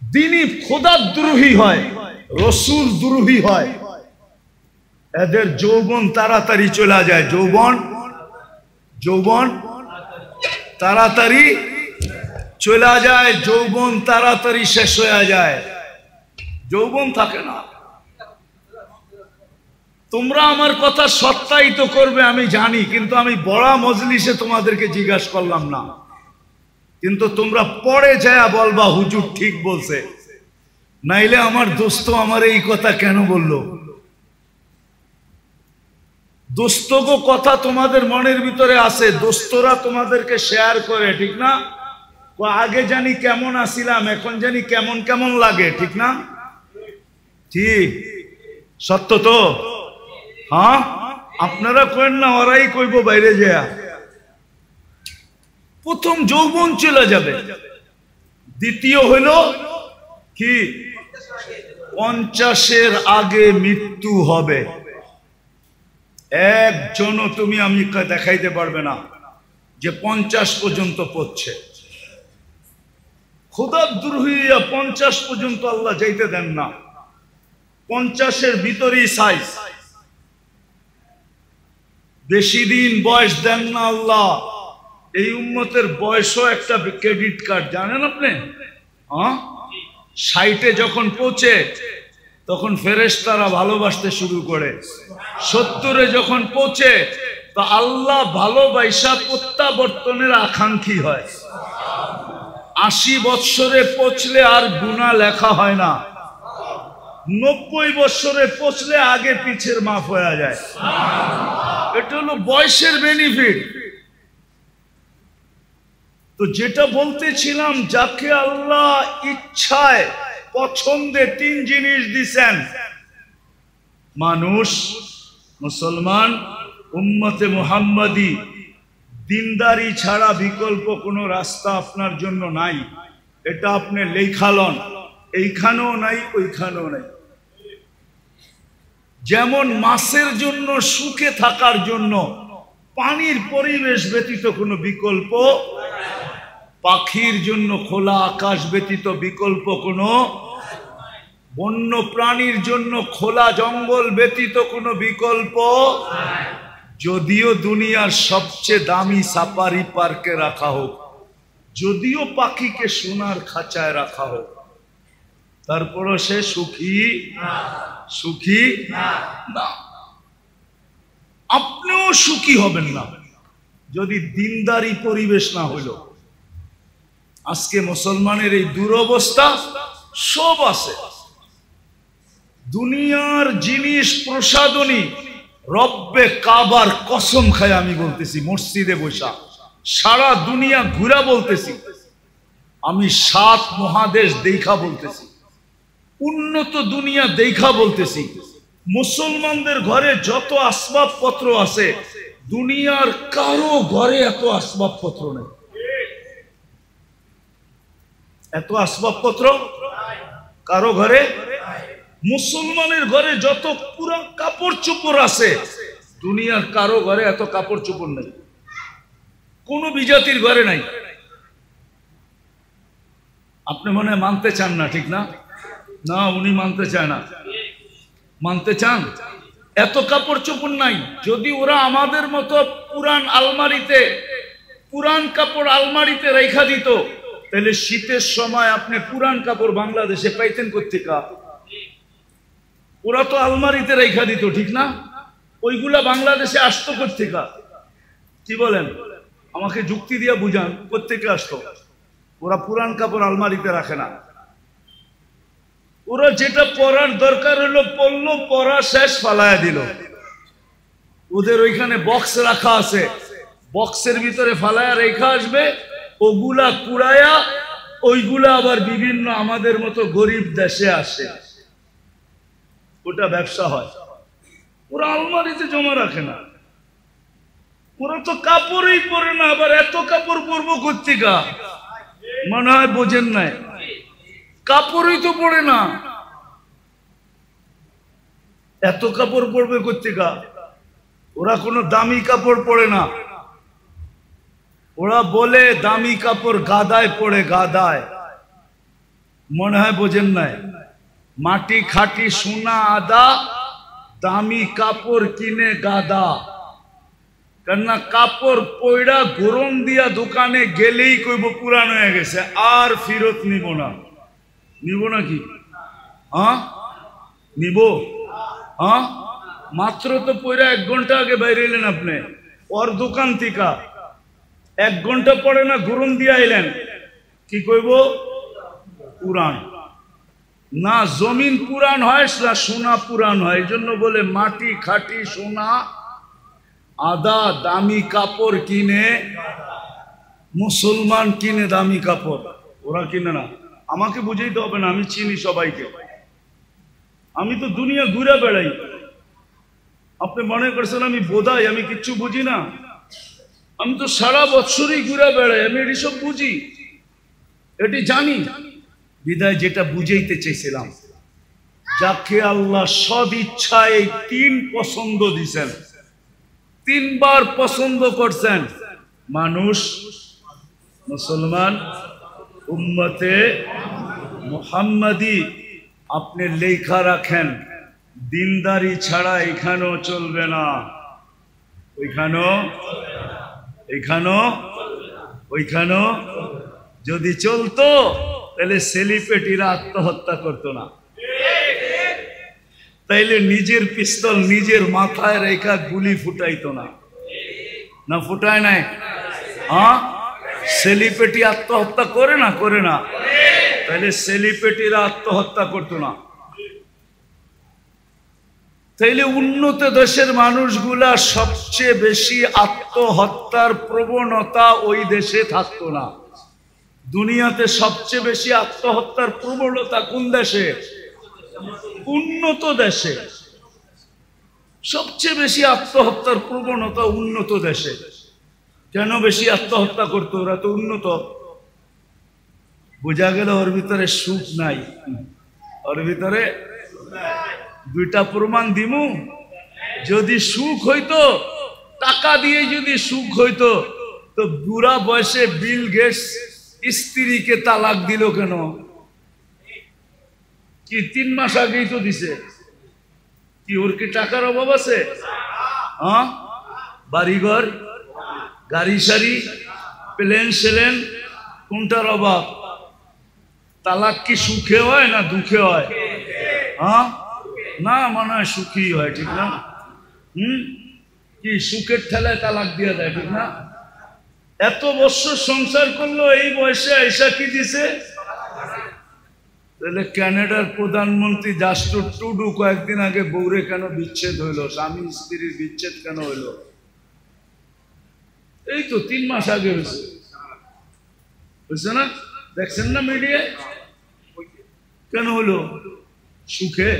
দিনী খোদার দ্রোহী হয়, রসুল দ্রোহী হয়, এদের যৌবন তাড়াতাড়ি চলে যায়। যৌবন তাড়াতাড়ি চলে যায়, যৌবন তাড়াতাড়ি শেষ হয়ে যায়, যৌবন থাকে না। তোমরা আমার কথা সত্যায়িত করবে আমি জানি, কিন্তু আমি বড় মজলিসে তোমাদেরকে জিজ্ঞাসা করলাম না। কিন্তু তোমরা পরে যায় বলবা হুজুর ঠিক বলছে, নাইলে আমার দোস্ত আমার এই কথা কেন বললো। দোস্তগো কথা তোমাদের মনের ভিতরে আছে, দোস্তরা তোমাদেরকে শেয়ার করে, ঠিক না? আগে জানি কেমন আছিলাম, এখন জানি কেমন কেমন লাগে, ঠিক না? ঠিক, সত্য তো? হ্যাঁ, আপনারা কইন না, ওরাই কইব বাইরে যায়। প্রথম যৌবন চলে যাবে। দ্বিতীয় হইল কি? 50-এর আগে মৃত্যু হবে। একজনও তুমি আমি দেখাইতে পারবে না যে 50 পর্যন্ত পড়ছে। খোদার দ্রোহী 50 পর্যন্ত আল্লাহ যাইতে দেন না। 50-এর ভিতরেই সাইজ, বেশি দিন বয়স দেন না আল্লাহ। এই উম্মতের বয়সও একটা ক্রেডিট কার্ড, জানেন আপনি? হ্যাঁ, 60-এ যখন পৌঁছে তখন ফেরেশতারা ভালোবাসতে শুরু করে, 70-এ যখন পৌঁছে তো আল্লাহ ভালোবাসা প্রত্যাবর্তনের আকাঙ্ক্ষী হয়। 80 বৎসরে পৌঁছলে আর গুনাহ লেখা হয় না, 90 বৎসরে পৌঁছলে আগে পিছের মাফ হয়ে যায়। এটা হলো বয়সের বেনিফিট। তো যেটা বলতেছিলাম, যাকে আল্লাহ ইচ্ছায় পছন্দে 3 জিনিস দিছেন, মানুষ, মুসলমান, উম্মতে মুহাম্মাদি, দিনদারি ছাড়া বিকল্প কোনো রাস্তা আপনার জন্য নাই। এটা আপনি লেখালন, এইখানেও নাই ওইখানেও নাই। যেমন মাছের জন্য সুখে থাকার জন্য পানির পরিবেশ ব্যতীত কোনো বিকল্প, পাখির জন্য খোলা আকাশ ব্যতীত বিকল্প কোনো, বন্য প্রাণীর জন্য খোলা জঙ্গল ব্যতীত কোনো বিকল্প। যদিও দুনিয়ার সবচেয়ে দামি সাফারি পার্কে রাখা হোক, যদিও পাখিকে সোনার খাঁচায় রাখা হোক, তারপরও সে সুখী সুখী না। আপনিও সুখী হবেন না যদি দিনদারি পরিবেশ না হইল। আজকে মুসলমানের এই দুরবস্থা। সব আছে, দুনিয়ার জিনিস প্রসাদনী, রব্বে কাবার কসম খায় আমি বলতেছি, মসজিদে বসা সারা দুনিয়া ঘুরা বলতেছি, আমি 7 মহাদেশ দেখা বলতেছি, উন্নত দুনিয়া দেখা বলতেছি, মুসলমানদের ঘরে যত আসবাবপত্র আছে দুনিয়ার কারো ঘরে এত আসবাবপত্র নেই। এত আসবাবপত্র কারো ঘরে, মুসলমানের ঘরে যত পুরা কাপড় চোপড় আছে দুনিয়ার কারো ঘরে এত কাপড় চোপড় নেই, কোন বিজাতির ঘরে নাই। আপনি মনে হয় মানতে চান না, ঠিক না? না, উনি মানতে চায় না। মানতে চান? এত কাপড় চোপড় নাই। যদি ওরা আমাদের মতো পুরান আলমারিতে, পুরান কাপড় আলমারিতে রেখা দিত, তাহলে শীতের সময় আপনি পুরান কাপড় বাংলাদেশে পাইতেন কোত্থেকে? ওরা তো আলমারিতে রেখা দিত, ঠিক না? ওইগুলা বাংলাদেশে আসতো কোত্থেকে? কি বলেন? আমাকে যুক্তি দিয়া বুঝান, কোত্থেকে আসতো? ওরা পুরান কাপড় আলমারিতে রাখে না। ওরা যেটা পরার দরকার হলো পড়লো, পরা শেষ, ফালায়া দিল। ওদের ওইখানে বক্স রাখা আছে, বক্সের ভিতরে ফালায়া রেখা আসবে, ওগুলা কুড়ায়া ওইগুলা আবার বিভিন্ন আমাদের মতো গরিব দেশে আসে, ওটা ব্যবসা হয়। ওরা আলমারিতে জমা রাখে না। ওরা তো কাপড়ই পরে না, আবার এত কাপড় পরবো কোত্থেকে? মনে হয় বোঝেন নাই, কাপড়ই তো পরে না, এত কাপড় পরবে কোত্থেকে? ওরা কোনো দামি কাপড় পরে না। ওরা বলে দামি কাপড় গাদায় পড়ে, গাদায়। মনে হয় বোঝেন নাই। মাটি খাটি সোনা আদা, দামি কাপড় কিনে গাদা। কেননা কাপড় পয়ড়া গরম দিয়া দোকানে গেলেই কইব পুরান হয়ে গেছে, আর ফেরত নিব না। নিব নাকি? হ্যাঁ নিব। হ্যাঁ, মাত্র তো পয়ড়া 1 ঘন্টা আগে বাইরে এলেন আপনি ওর দোকান থেকে, 1 ঘন্টা পরে না গরম দিয়া এলেন, কি কইব? পুরান না। জমিন পুরান হয় না সোনা পুরান হয়, এই জন্য বলে মাটি খাটি সোনা আদা, দামি কাপড় কিনে। মুসলমান কিনে দামি কাপড়, ওরা কিনে না। আমাকে বুঝাইতে হবে না, আমি চিনি সবাইকে। আমি তো দুনিয়া ঘুরে বেড়াই। আপনি মনে করছেন আমি বোধাই, আমি কিচ্ছু বুঝি না? আমি তো সারা বছরই ঘুরে বেড়াই, আমি এটি সব বুঝি, এটি জানি। বিদায় যেটা বুঝাইতে চেয়েছিলাম, যাকে আল্লাহ সদ ইচ্ছায় 3 পছন্দ দিছেন, 3 বার পছন্দ করছেন, মানুষ, মুসলমান, উম্মতে মুহাম্মাদি। আপনি লেখা রাখেন, দিনদারি ছাড়া এখানেও চলবে না, ওইখানেও, এখানেও, ওইখানেও। যদি চলতো তাহলে সেলিব্রিটিরা আত্মহত্যা করতো না, তাইলে নিজের পিস্তল নিজের মাথায় রেখা গুলি ফুটাইতো না। না ফুটায় নাই? হ্যাঁ, সেলিব্রিটি আত্মহত্যা করে না? করে না? তাহলে সেলিব্রিটিরা আত্মহত্যা করতো না? তাইলে উন্নত দেশের মানুষগুলা সবচেয়ে বেশি আত্মহত্যার প্রবণতা ওই দেশে থাকতো না। দুনিয়াতে সবচেয়ে বেশি আত্মহত্যার প্রবণতা কোন দেশে? উন্নত দেশে। সবচেয়ে বেশি আত্মহত্যার প্রবণতা উন্নত দেশে। কেন বেশি আত্মহত্যা করতো? ওরা তো উন্নত। বোঝা গেল ওর ভিতরে সুখ নাই। ওর ভিতরে দুইটা প্রমাণ দিমু। যদি সুখ হইতো, টাকা দিয়ে যদি সুখ হইতো, তো বুড়া বয়সে বিল গেটস স্ত্রীকে তালাক দিল কেন? কি 3 মাস আগেই তো দিছে। কি ওর কি টাকার অভাব আছে? হ্যাঁ, বাড়িঘর, গাড়ি সারি, প্লেন সেলেন, কোনটার অভাব? তালাক কি সুখে হয় না দুঃখে হয়? হ্যাঁ, না মনে হয় সুখী হয়, ঠিক না? কি সুখের ঠেলায় তালাক দিয়ে দেয়, ঠিক না? এত বছর সংসার করলো, এই বয়সে এসা কি দিছে? তাহলে কানাডার প্রধানমন্ত্রী জাস্টিন ট্রুডো কয়েকদিন আগে বউরে কেন বিচ্ছেদ হইল? স্বামী স্ত্রীর বিচ্ছেদ কেন হইল? এই তো 3 মাস আগে হয়েছে। বুঝছে না? দেখছেন না মিডিয়ায়? কেন হলো? সুখে?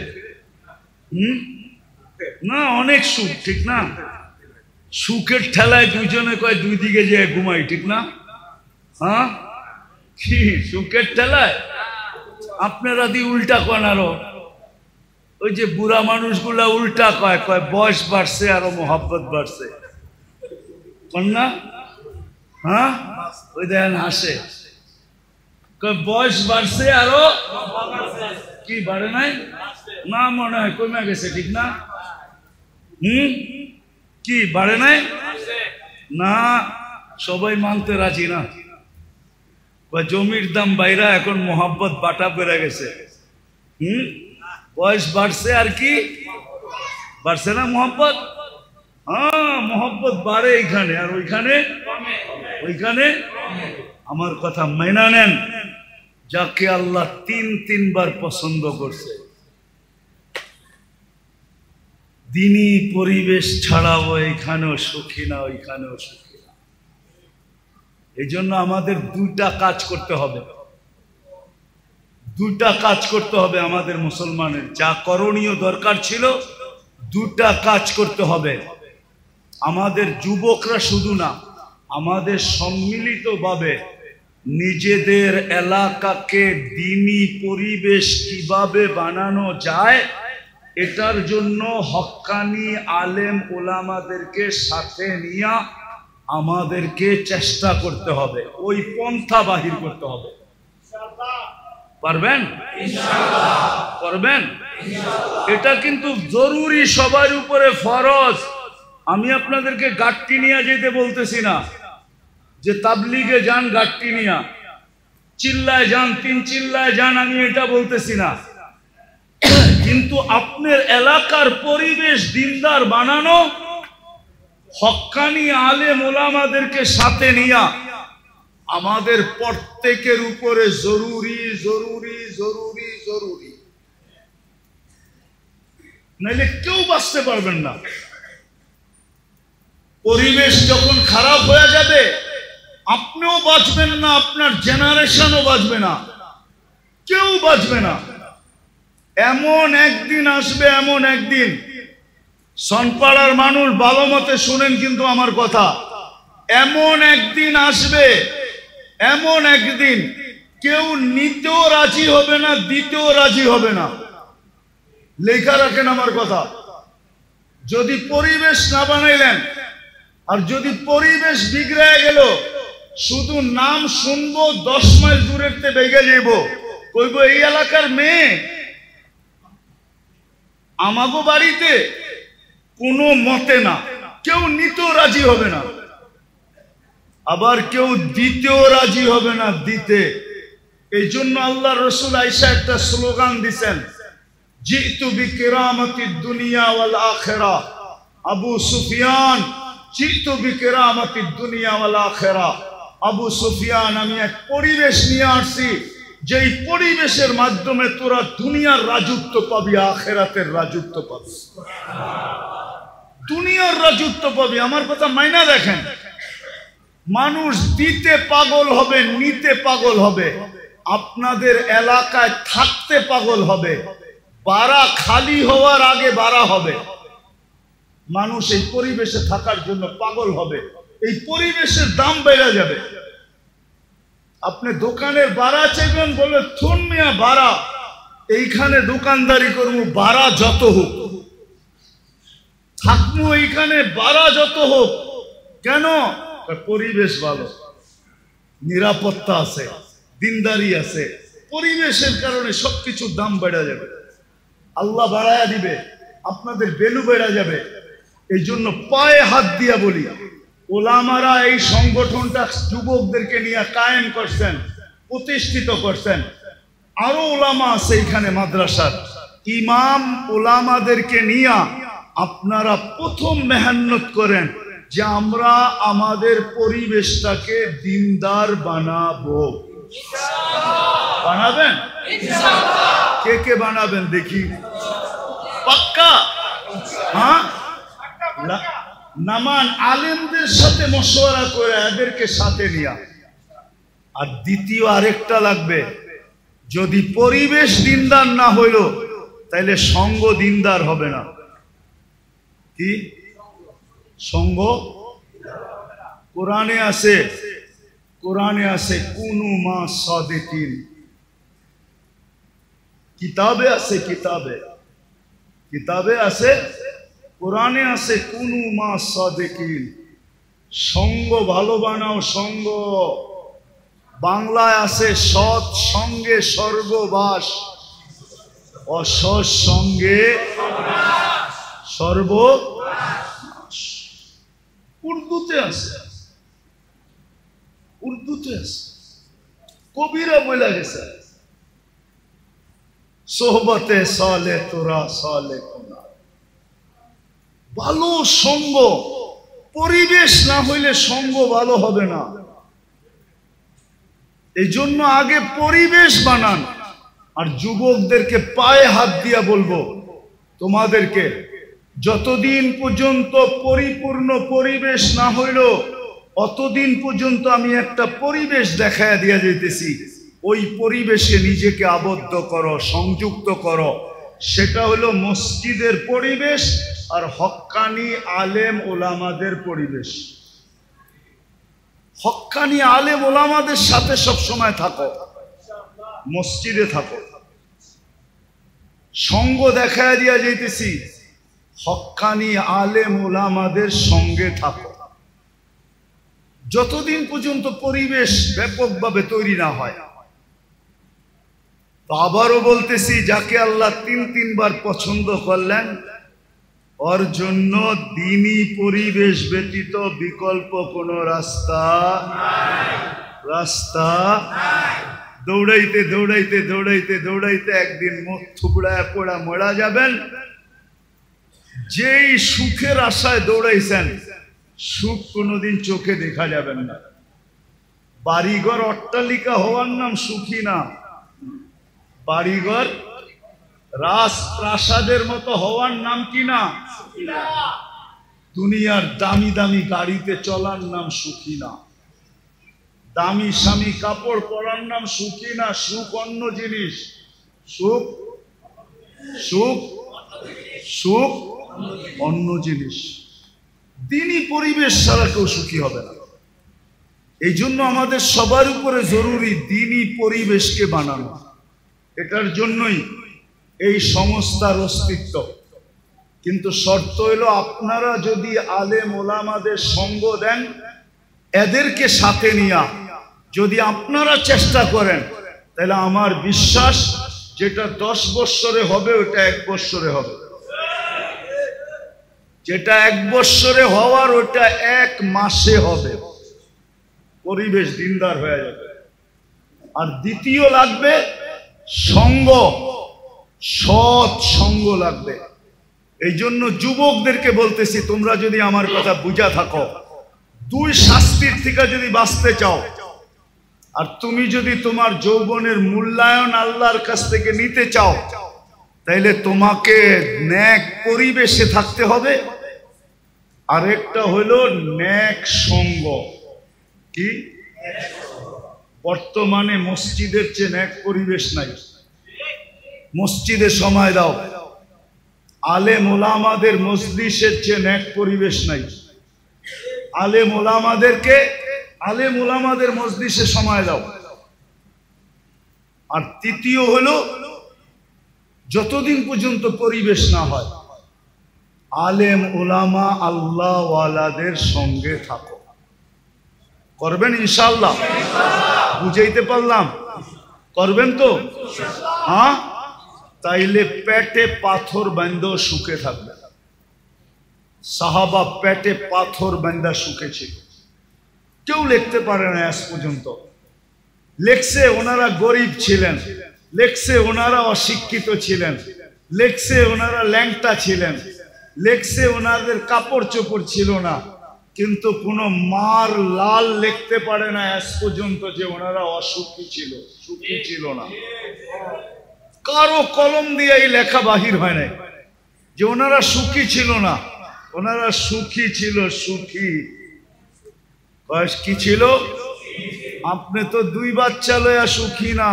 না, অনেক সুখ, ঠিক না? সুখের ঠেলায় দুইজনে কয় দুই দিকে যে ঘুমাই, ঠিক না? হ্যাঁ, কি সুখের ঠেলায়? আপনারা দি উল্টা কন। আরো ওই যে বুড়া মানুষগুলা উল্টা কয়, কয় বয়স বাড়ছে আরো মহব্বত বাড়ছে, কন না? হ্যাঁ, ওই দেখেন হাসে, কয় বয়স বাড়ছে আরো কি বাড়ে নাই? না, মনে হয় কমে গেছে, ঠিক না? কি বাড়ে নাই? না, সবাই মানতে রাজি না। জমির দাম বাইরা, এখন মোহাব্বত বাটা বেড়ে গেছে। বয়স বাড়ছে আর কি বাড়ছে না মোহাব্বত? হ্যাঁ, মোহাব্বত বাড়ে এইখানে আর ওইখানে ওইখানে। আমার কথা মেনা নেন, যাকে আল্লাহ 3 বার পছন্দ করছে, দিনই পরিবেশ ছাড়াও এখানেও সুখী না, ওইখানেও সুখী না। এই জন্য আমাদের 2টা কাজ করতে হবে। 2টা কাজ করতে হবে আমাদের মুসলমানের। যা করণীয় দরকার ছিল, 2টা কাজ করতে হবে। আমাদের যুবকরা শুধু না, আমাদের সম্মিলিতভাবে নিজেদের এলাকাকে দ্বীনি পরিবেশ কিভাবে বানানো যায়, এটার জন্য হক্কানি আলেম ওলামাদেরকে সাথে নিয়ে আমাদেরকে চেষ্টা করতে হবে। ওই পন্থা বাহির করতে হবে। পারবেন? পারবেন? এটা কিন্তু জরুরি, সবার উপরে ফরজ। আমি আপনাদেরকে গাট্টি নিয়ে যেতে বলতেছি না, যে তাবলিগে যান গাট্টি নিয়া, চিল্লায় যান, 3 চিল্লায় যান, আমি এটা বলতেছি না। কিন্তু আপনার এলাকার পরিবেশ দিনদার বানানো, হক্কানি আলেম ওলামাদেরকে সাথে নিয়া আমাদের প্রত্যেকের উপরে জরুরি জরুরি জরুরি জরুরি। নাইলে কেউ বাঁচতে পারবেন না। পরিবেশ যখন খারাপ হয়ে যাবে, আপনিও বাঁচবেন না, আপনার জেনারেশনও বাঁচবে না, কেউ বাঁচবে না। এমন একদিন আসবে, এমন একদিন, সনপাড়ার মানুষ ভালো মতে শুনেন কিন্তু আমার কথা, এমন একদিন আসবে, এমন একদিন কেউ নিতেও রাজি হবে না, দিতেও রাজি হবে না। লেখা রাখেন আমার কথা। যদি পরিবেশ না বানাইলেন, আর যদি পরিবেশ বিগড়ে গেল, শুধু নাম শুনবো, 10 মাইল দূরের তে বেগে যাইব, কইব এই এলাকার মেয়ে, আমাগো বাড়িতে কোনো মতে না, কেউ নিতেও রাজি হবে না, আবার কেউ দিতেও রাজি হবে না দিতে। এই জন্য আল্লাহ রসুল আয়েশা একটা স্লোগান দিছেন, জিতু বিকিরামতিদ দুনিয়া ওয়াল আখিরা। আবু সুফিয়ান জিতু বিকেরামাতিদ দুনিয়া ওয়াল আখিরা। আবু সুফিয়ান, আমি এক পরিবেশ নিয়ে আসছি, যেই পরিবেশের মাধ্যমে তোরা দুনিয়ার রাজত্ব পাবি, আখিরাতের রাজত্ব পাবি, দুনিয়ার রাজত্ব পাবি। আমার কথা মাইনা দেখেন, মানুষ দিতে পাগল হবে, নিতে পাগল হবে, আপনাদের এলাকায় থাকতে পাগল হবে, বাড়া খালি হওয়ার আগে বাড়া হবে। মানুষ এই পরিবেশে থাকার জন্য পাগল হবে, এই পরিবেশের দাম বেড়ে যাবে। আপনি দোকানের বাড়া চাইবেন, বলে থুন মিয়া বাড়া, এইখানে দোকানদারি করবো, বাড়া যত হোক থাকবো এইখানে, বাড়া যত হোক। কেন? পরিবেশ ভালো, নিরাপত্তা আছে, দিনদারি আছে, পরিবেশের কারণে সবকিছুর দাম বেড়ে যাবে, আল্লাহ বাড়ায়া দিবে, আপনাদের ভ্যালু বেড়ে যাবে। এই জন্য পায়ে হাত দিয়া বলি, ওলামারা এই সংগঠনটা যুবকদেরকে নিয়ে কায়েম করছেন, প্রতিষ্ঠিত করছেন। আরো ওলামা আছে এখানে মাদ্রাসার ইমাম, ওলামাদেরকে নিয়ে আপনারা প্রথম মেহনত করেন যে আমরা আমাদের পরিবেশটাকে দিনদার বানাবো। বানাবেন? কে কে বানাবেন দেখি? পাক্কা? হ্যাঁ, নামান আলেমদের সাথে মশওয়ারা করে এদেরকে সাথে নিয়া। আর দ্বিতীয় আরেকটা লাগবে, যদি পরিবেশ দিনদার না হইল তাইলে সঙ্গ দিনদার হবে না। কি সঙ্গ? কোরআনে আছে, কোরআনে আছে কুনু মা সাদিকিন, কিতাবে আছে, কিতাবে আছে, কোরআনে আছে কুনু মা সাদিকিন। সঙ্গ ভালো বানাও, সঙ্গ। বাংলায় আছে সৎ সঙ্গে স্বর্গবাস, অসৎ সঙ্গে সর্বনাশ। উর্দুতে আছে, উর্দুতে আছে, কবিরা বলে গেছে, সোহবতে সালে তোরা সালে কোনা। ভালো সঙ্গ, পরিবেশ না হইলে সঙ্গ ভালো হবে না। এই জন্য আগে পরিবেশ বানান। আর যুবকদেরকে পায়ে হাত দিয়া বলবো, তোমাদেরকে যতদিন পর্যন্ত পরিপূর্ণ পরিবেশ না হইল অতদিন পর্যন্ত আমি একটা পরিবেশ দেখায় দিয়া যাইতেছি। ওই পরিবেশে নিজেকে আবদ্ধ করো, সংযুক্ত করো। সেটা হলো মসজিদের পরিবেশ আর হক্কানি আলেম ওলামাদের পরিবেশ। হক্কানি আলেম ওলামাদের সাথে সব সময় থাকো, মসজিদে থাকো। সঙ্গ দেখায় দিয়া যাইতেছি, হক্কানি আলেম ওলামাদের সঙ্গে থাকো, যতদিন পর্যন্ত পরিবেশ ব্যাপকভাবে তৈরি না হয়। তো আবারও বলতেছি, যাকে আল্লাহ তিনবার পছন্দ করলেন ওর জন্য দ্বীনি পরিবেশ ব্যতীত বিকল্প কোনো রাস্তা নাই। দৌড়াইতে দৌড়াইতে দৌড়াইতে দৌড়াইতে একদিন মুখ থুবড়ায় পোড়া মরা যাবেন। যেই সুখের আশায় দৌড়াইছেন, সুখ কোনোদিন চোখে দেখা যাবেন না। বাড়িঘর অট্টালিকা হওয়ার নাম সুখী না, বাড়িঘর রাজপ্রাসাদের মতো হওয়ার নাম কি না? দুনিয়ার দামি দামি গাড়িতে চলার নাম সুখী না, দামি স্বামী কাপড় পরার নাম সুখী না। সুখ অন্য জিনিস, সুখ সুখ সুখ অন্য জিনিস। দ্বীনি পরিবেশ ছাড়া কেউ সুখী হবে না। এই জন্য আমাদের সবার উপরে জরুরি দ্বীনি পরিবেশকে বানানো। এটার জন্যই এই সংস্থার অস্তিত্ব। কিন্তু শর্ত হলো, আপনারা যদি আলেম ওলামাদের সঙ্গ দেন, এদেরকে সাথে নিয়া যদি আপনারা চেষ্টা করেন, তাহলে আমার বিশ্বাস যেটা 10 বৎসরে হবে ওটা 1 বৎসরে হবে, যেটা 1 বৎসরে হওয়ার ওটা 1 মাসে হবে। পরিবেশ দিনদার হয়ে যাবে। আর দ্বিতীয় লাগবে সঙ্গ, সৎ সঙ্গ লাগবে। এই জন্য যুবকদেরকে বলতেছি, তোমরা যদি আমার কথা বুঝা থাকো, দুই শাস্তির থেকে যদি বাঁচতে চাও, আর তুমি যদি তোমার যৌবনের মূল্যায়ন আল্লাহর কাছ থেকে নিতে চাও, তাইলে তোমাকে নেক পরিবেশে থাকতে হবে, আরেকটা হলো নেক সঙ্গ। কি বর্তমানে মসজিদের চেয়ে নেক পরিবেশ নাই। মসজিদে সময় দাও, আলেম ওলামাদের মজলিসের চেয়ে নেক পরিবেশ নাই। আলেম ওলামাদের মজলিসে সময় দাও। আর তৃতীয় হলো, যতদিন পর্যন্ত পরিবেশ না হয়, আলেম ওলামা আল্লাহ ওয়ালাদের সঙ্গে থাকো। করবেন ইনশাআল্লাহ? বুঝাইতে পারলাম? করবেন তো? হ্যাঁ, তাইলে পেটে পাথর বান্ধা সুখে থাকবে। সাহাবা পেটে পাথর বান্ধা সুখে ছিল। কেউ লিখতে পারে না আজ পর্যন্ত। লেখছে ওনারা গরিব ছিলেন, লেখছে ওনারা অশিক্ষিত ছিলেন, লেখছে ওনারা ল্যাংটা ছিলেন, লেখছে ওনাদের কাপড় চোপড় ছিল না, কিন্তু কোনো মার লাল লিখতে পারে না আজ পর্যন্ত যে ওনারা অসুখী ছিল, সুখী ছিল না। কারো কলম দিয়ে এই লেখা বাহির হয় নাই যে ওনারা সুখী ছিল না। ওনারা সুখী ছিল, সুখী। বয়স কি ছিল? আপনি তো 2 বাচ্চা লয়া সুখী না,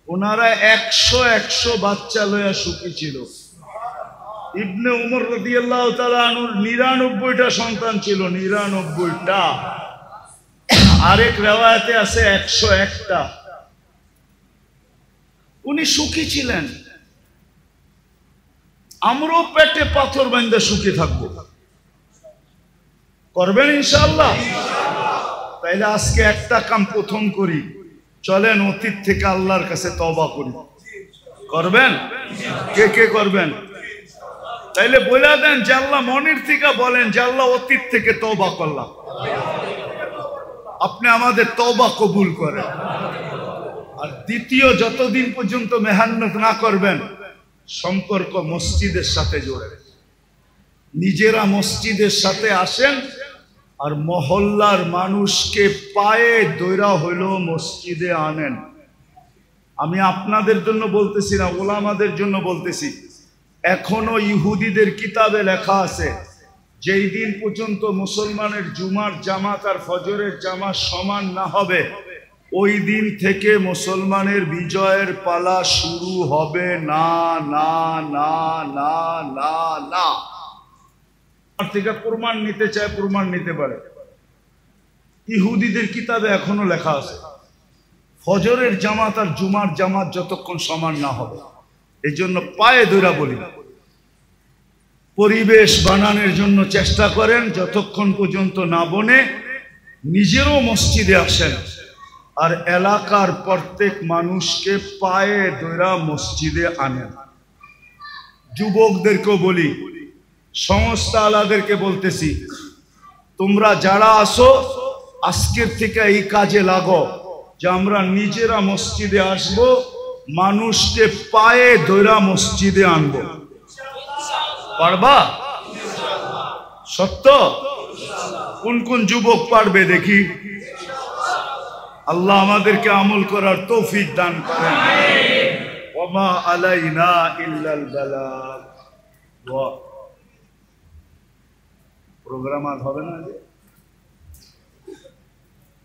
ওনারা 100 বাচ্চা লয়া সুখী ছিল। ইবনে উমর রাদিয়াল্লাহু তাআলা আনহুর 99টা সন্তান ছিল, 99টা। আরেক রিওয়ায়াতে আছে 101টা। উনি সুখী ছিলেন। আমরাও পেটে পাথর বাঁধা সুখী থাকবো। করবেন ইনশাআল্লাহ? তাইলে আজকে একটা কাম প্রথম করি, চলেন অতীত থেকে আল্লাহর কাছে তওবা করি। করবেন? কে কে করবেন? তাইলে বলে দেন যে আল্লাহ, মনের থেকে বলেন যে আল্লাহ, অতীত থেকে তওবা করলাম, আপনি আমাদের তওবা কবুল করেন। আর দ্বিতীয়, যতদিন পর্যন্ত মেহনত না করবেন, সম্পর্ক মসজিদের সাথে জোড়ে। নিজেরা মসজিদের সাথে আসেন, আর মহল্লার মানুষকে পায়ে দৈরা হইল মসজিদে আনেন। আমি আপনাদের জন্য বলতেছি না, ওলামাদের জন্য বলতেছি। এখনো ইহুদিদের কিতাবে লেখা আছে, যেই দিন পর্যন্ত মুসলমানের জুমার জামাত আর ফজরের জামাত সমান না হবে, ওই দিন থেকে মুসলমানের বিজয়ের পালা শুরু হবে না, না, না, না, না, না। থেকে প্রমাণ নিতে চায়, প্রমাণ নিতে পারে। ইহুদিদের কিতাবে এখনো লেখা আছে, ফজরের জামাত আর জুমার জামাত যতক্ষণ সমান না হবে। এই জন্য পায়ে ধরা বলি, পরিবেশ বানানোর জন্য চেষ্টা করেন। যতক্ষণ পর্যন্ত না বনে, নিজেরও মসজিদে আসেন, আর এলাকার প্রত্যেক মানুষকে পায়ে ধরা মসজিদে আনেন। যুবকদেরকেও বলি, সমস্ত আলাদেরকে বলতেছি, তোমরা যারা আসো, আজকের থেকে এই কাজে লাগো যে আমরা নিজেরা মসজিদে আসব, মানুষকে পায়ে ধরা মসজিদে আনব। পারবা? সত্য? কোন কোন যুবক পারবে দেখি? আল্লাহ আমাদেরকে আমল করার তৌফিক দান করেন। ওমা আলাইনা ইল্লাল বালাগ। প্রোগ্রাম আর হবে না যে?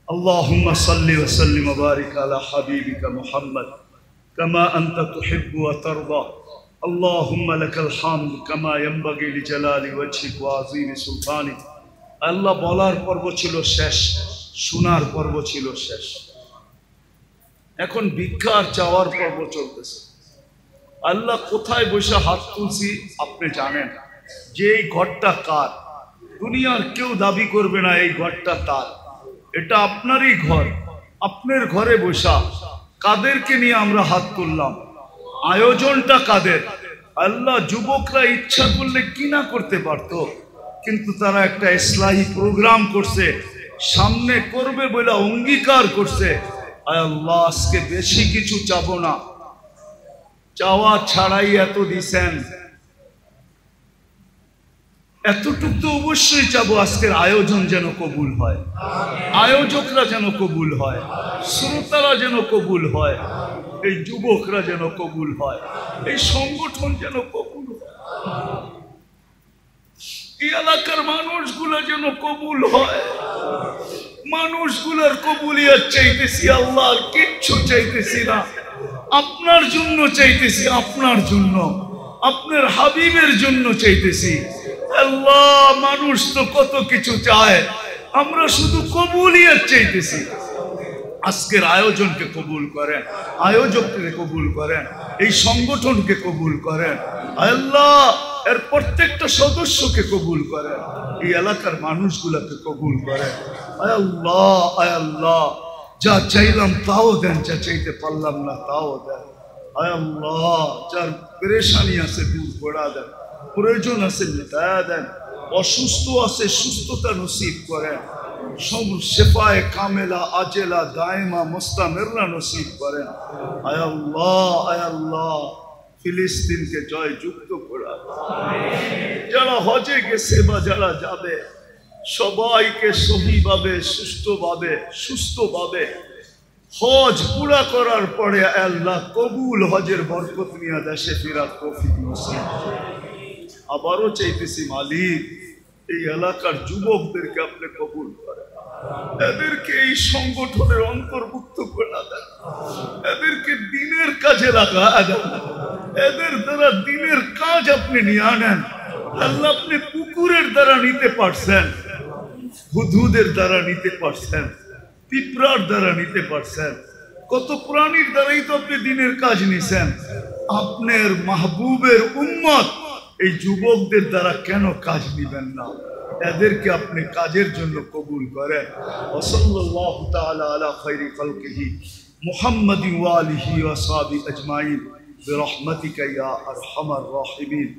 اللهم صل وسلم وبارك على حبيبك محمد كما أنت تحب وترضى اللهم لك الحمد كما ينبغي لجلال وجهك وعظيم سلطانك। আল্লাহ বলার পর্ব ছিল শেষ, শোনার পর্ব ছিল শেষ। এখন ভিক্ষার চাওয়ার পর্ব চলতেছে। আল্লাহ কোথায় বসে হাত তুলছি আপনি জানেন, যে এই ঘরটা কার। দুনিয়ার কেউ দাবি করবে না এই ঘরটা তার, এটা আপনারই ঘর। আপনার ঘরে বসা কাদেরকে নিয়ে আমরা হাত তুললাম? আয়োজনটা কাদের? আল্লাহ যুবকরা ইচ্ছা করলে কি না করতে পারতো, কিন্তু তারা একটা ইসলাহি প্রোগ্রাম করছে, সামনে করবে বলে অঙ্গীকার করছে। আল্লাহ আজকে বেশি কিছু চাবো না, চাওয়া ছাড়াই এত দিছেন, এতটুকু তো অবশ্যই চাবো আজকের আয়োজন যেন কবুল হয়, আয়োজকরা যেন কবুল হয়, শ্রোতারা যেন কবুল হয়, এই যুবকরা যেন কবুল হয়, এই সংগঠন যেন কবুল হয়, এই এলাকার মানুষগুলো যেন কবুল হয়। মানুষগুলোর কবুলিয়ত চাইতেছি আল্লাহ, আর কিচ্ছু চাইতেছি না, আপনার জন্য চাইতেছি, আপনার জন্য, আপনার হাবিবের জন্য চাইতেছি আল্লাহ। মানুষ তো কত কিছু চায়, আমরা শুধু কবুলিয়ত চাইতেছি। আজকের আয়োজনকে কবুল করেন, আয়োজককে কবুল করেন, এই সংগঠনকে কবুল করেন আল্লাহ, এর প্রত্যেকটা সদস্যকে কবুল করেন, এই এলাকার মানুষগুলোকে কবুল করেন আল্লাহ। আল্লাহ যা চাইলাম তাও দেন, যা চাইতে পারলাম না তাও দেন আল্লাহ। যার পেরেশানি আছে দূর করা দেন, প্রয়োজন আছে মেটায়া দেন, অসুস্থ আছে সুস্থতা নসিব করেন, শেফায়ে কামেলা আজেলা দায়মা মুস্তামিররা নসিব করেন আল্লাহ। আল্লাহ ফিলিস্তিনকে জয় যুক্ত করা, যারা হজে গেছে বা যারা যাবে সবাইকে সহিভাবে সুস্থভাবে হজ পুরা করার পরে আল্লাহ কবুল হজের বরকত নিয়ে দেশে ফেরার তৌফিক নসিব। আবারও চাইতেছি মালিক, এই এলাকার যুবকদেরকে আপনি কবুল করেন, এদেরকে এই সংগঠনের অন্তর্ভুক্ত করে দেন, এদেরকে দিনের কাজে লাগা দেন, এদের দ্বারা দিনের কাজ আপনি নিয়ে আনেন আল্লাহ। আপনি কুকুরের দ্বারা নিতে পারছেন, হুদহুদের দ্বারা নিতে পারছেন, পিঁপড়ার দ্বারা নিতে পারছেন, কত প্রাণীর দ্বারাই তো আপনি দিনের কাজ নিছেন। আপনার মাহবুবের উম্মত এই যুবকদের দ্বারা কেন কাজ নিবেন না? এদেরকে আপনি কাজের জন্য কবুল করেন। ওয়াসাল্লাল্লাহু তাআলা আলা খায়রি খালকিহি মুহাম্মাদিন ওয়া আলিহি ওয়া সাহবিহি আজমাইন বিরহমাতিকা ইয়া আরহামার রাহিমিন।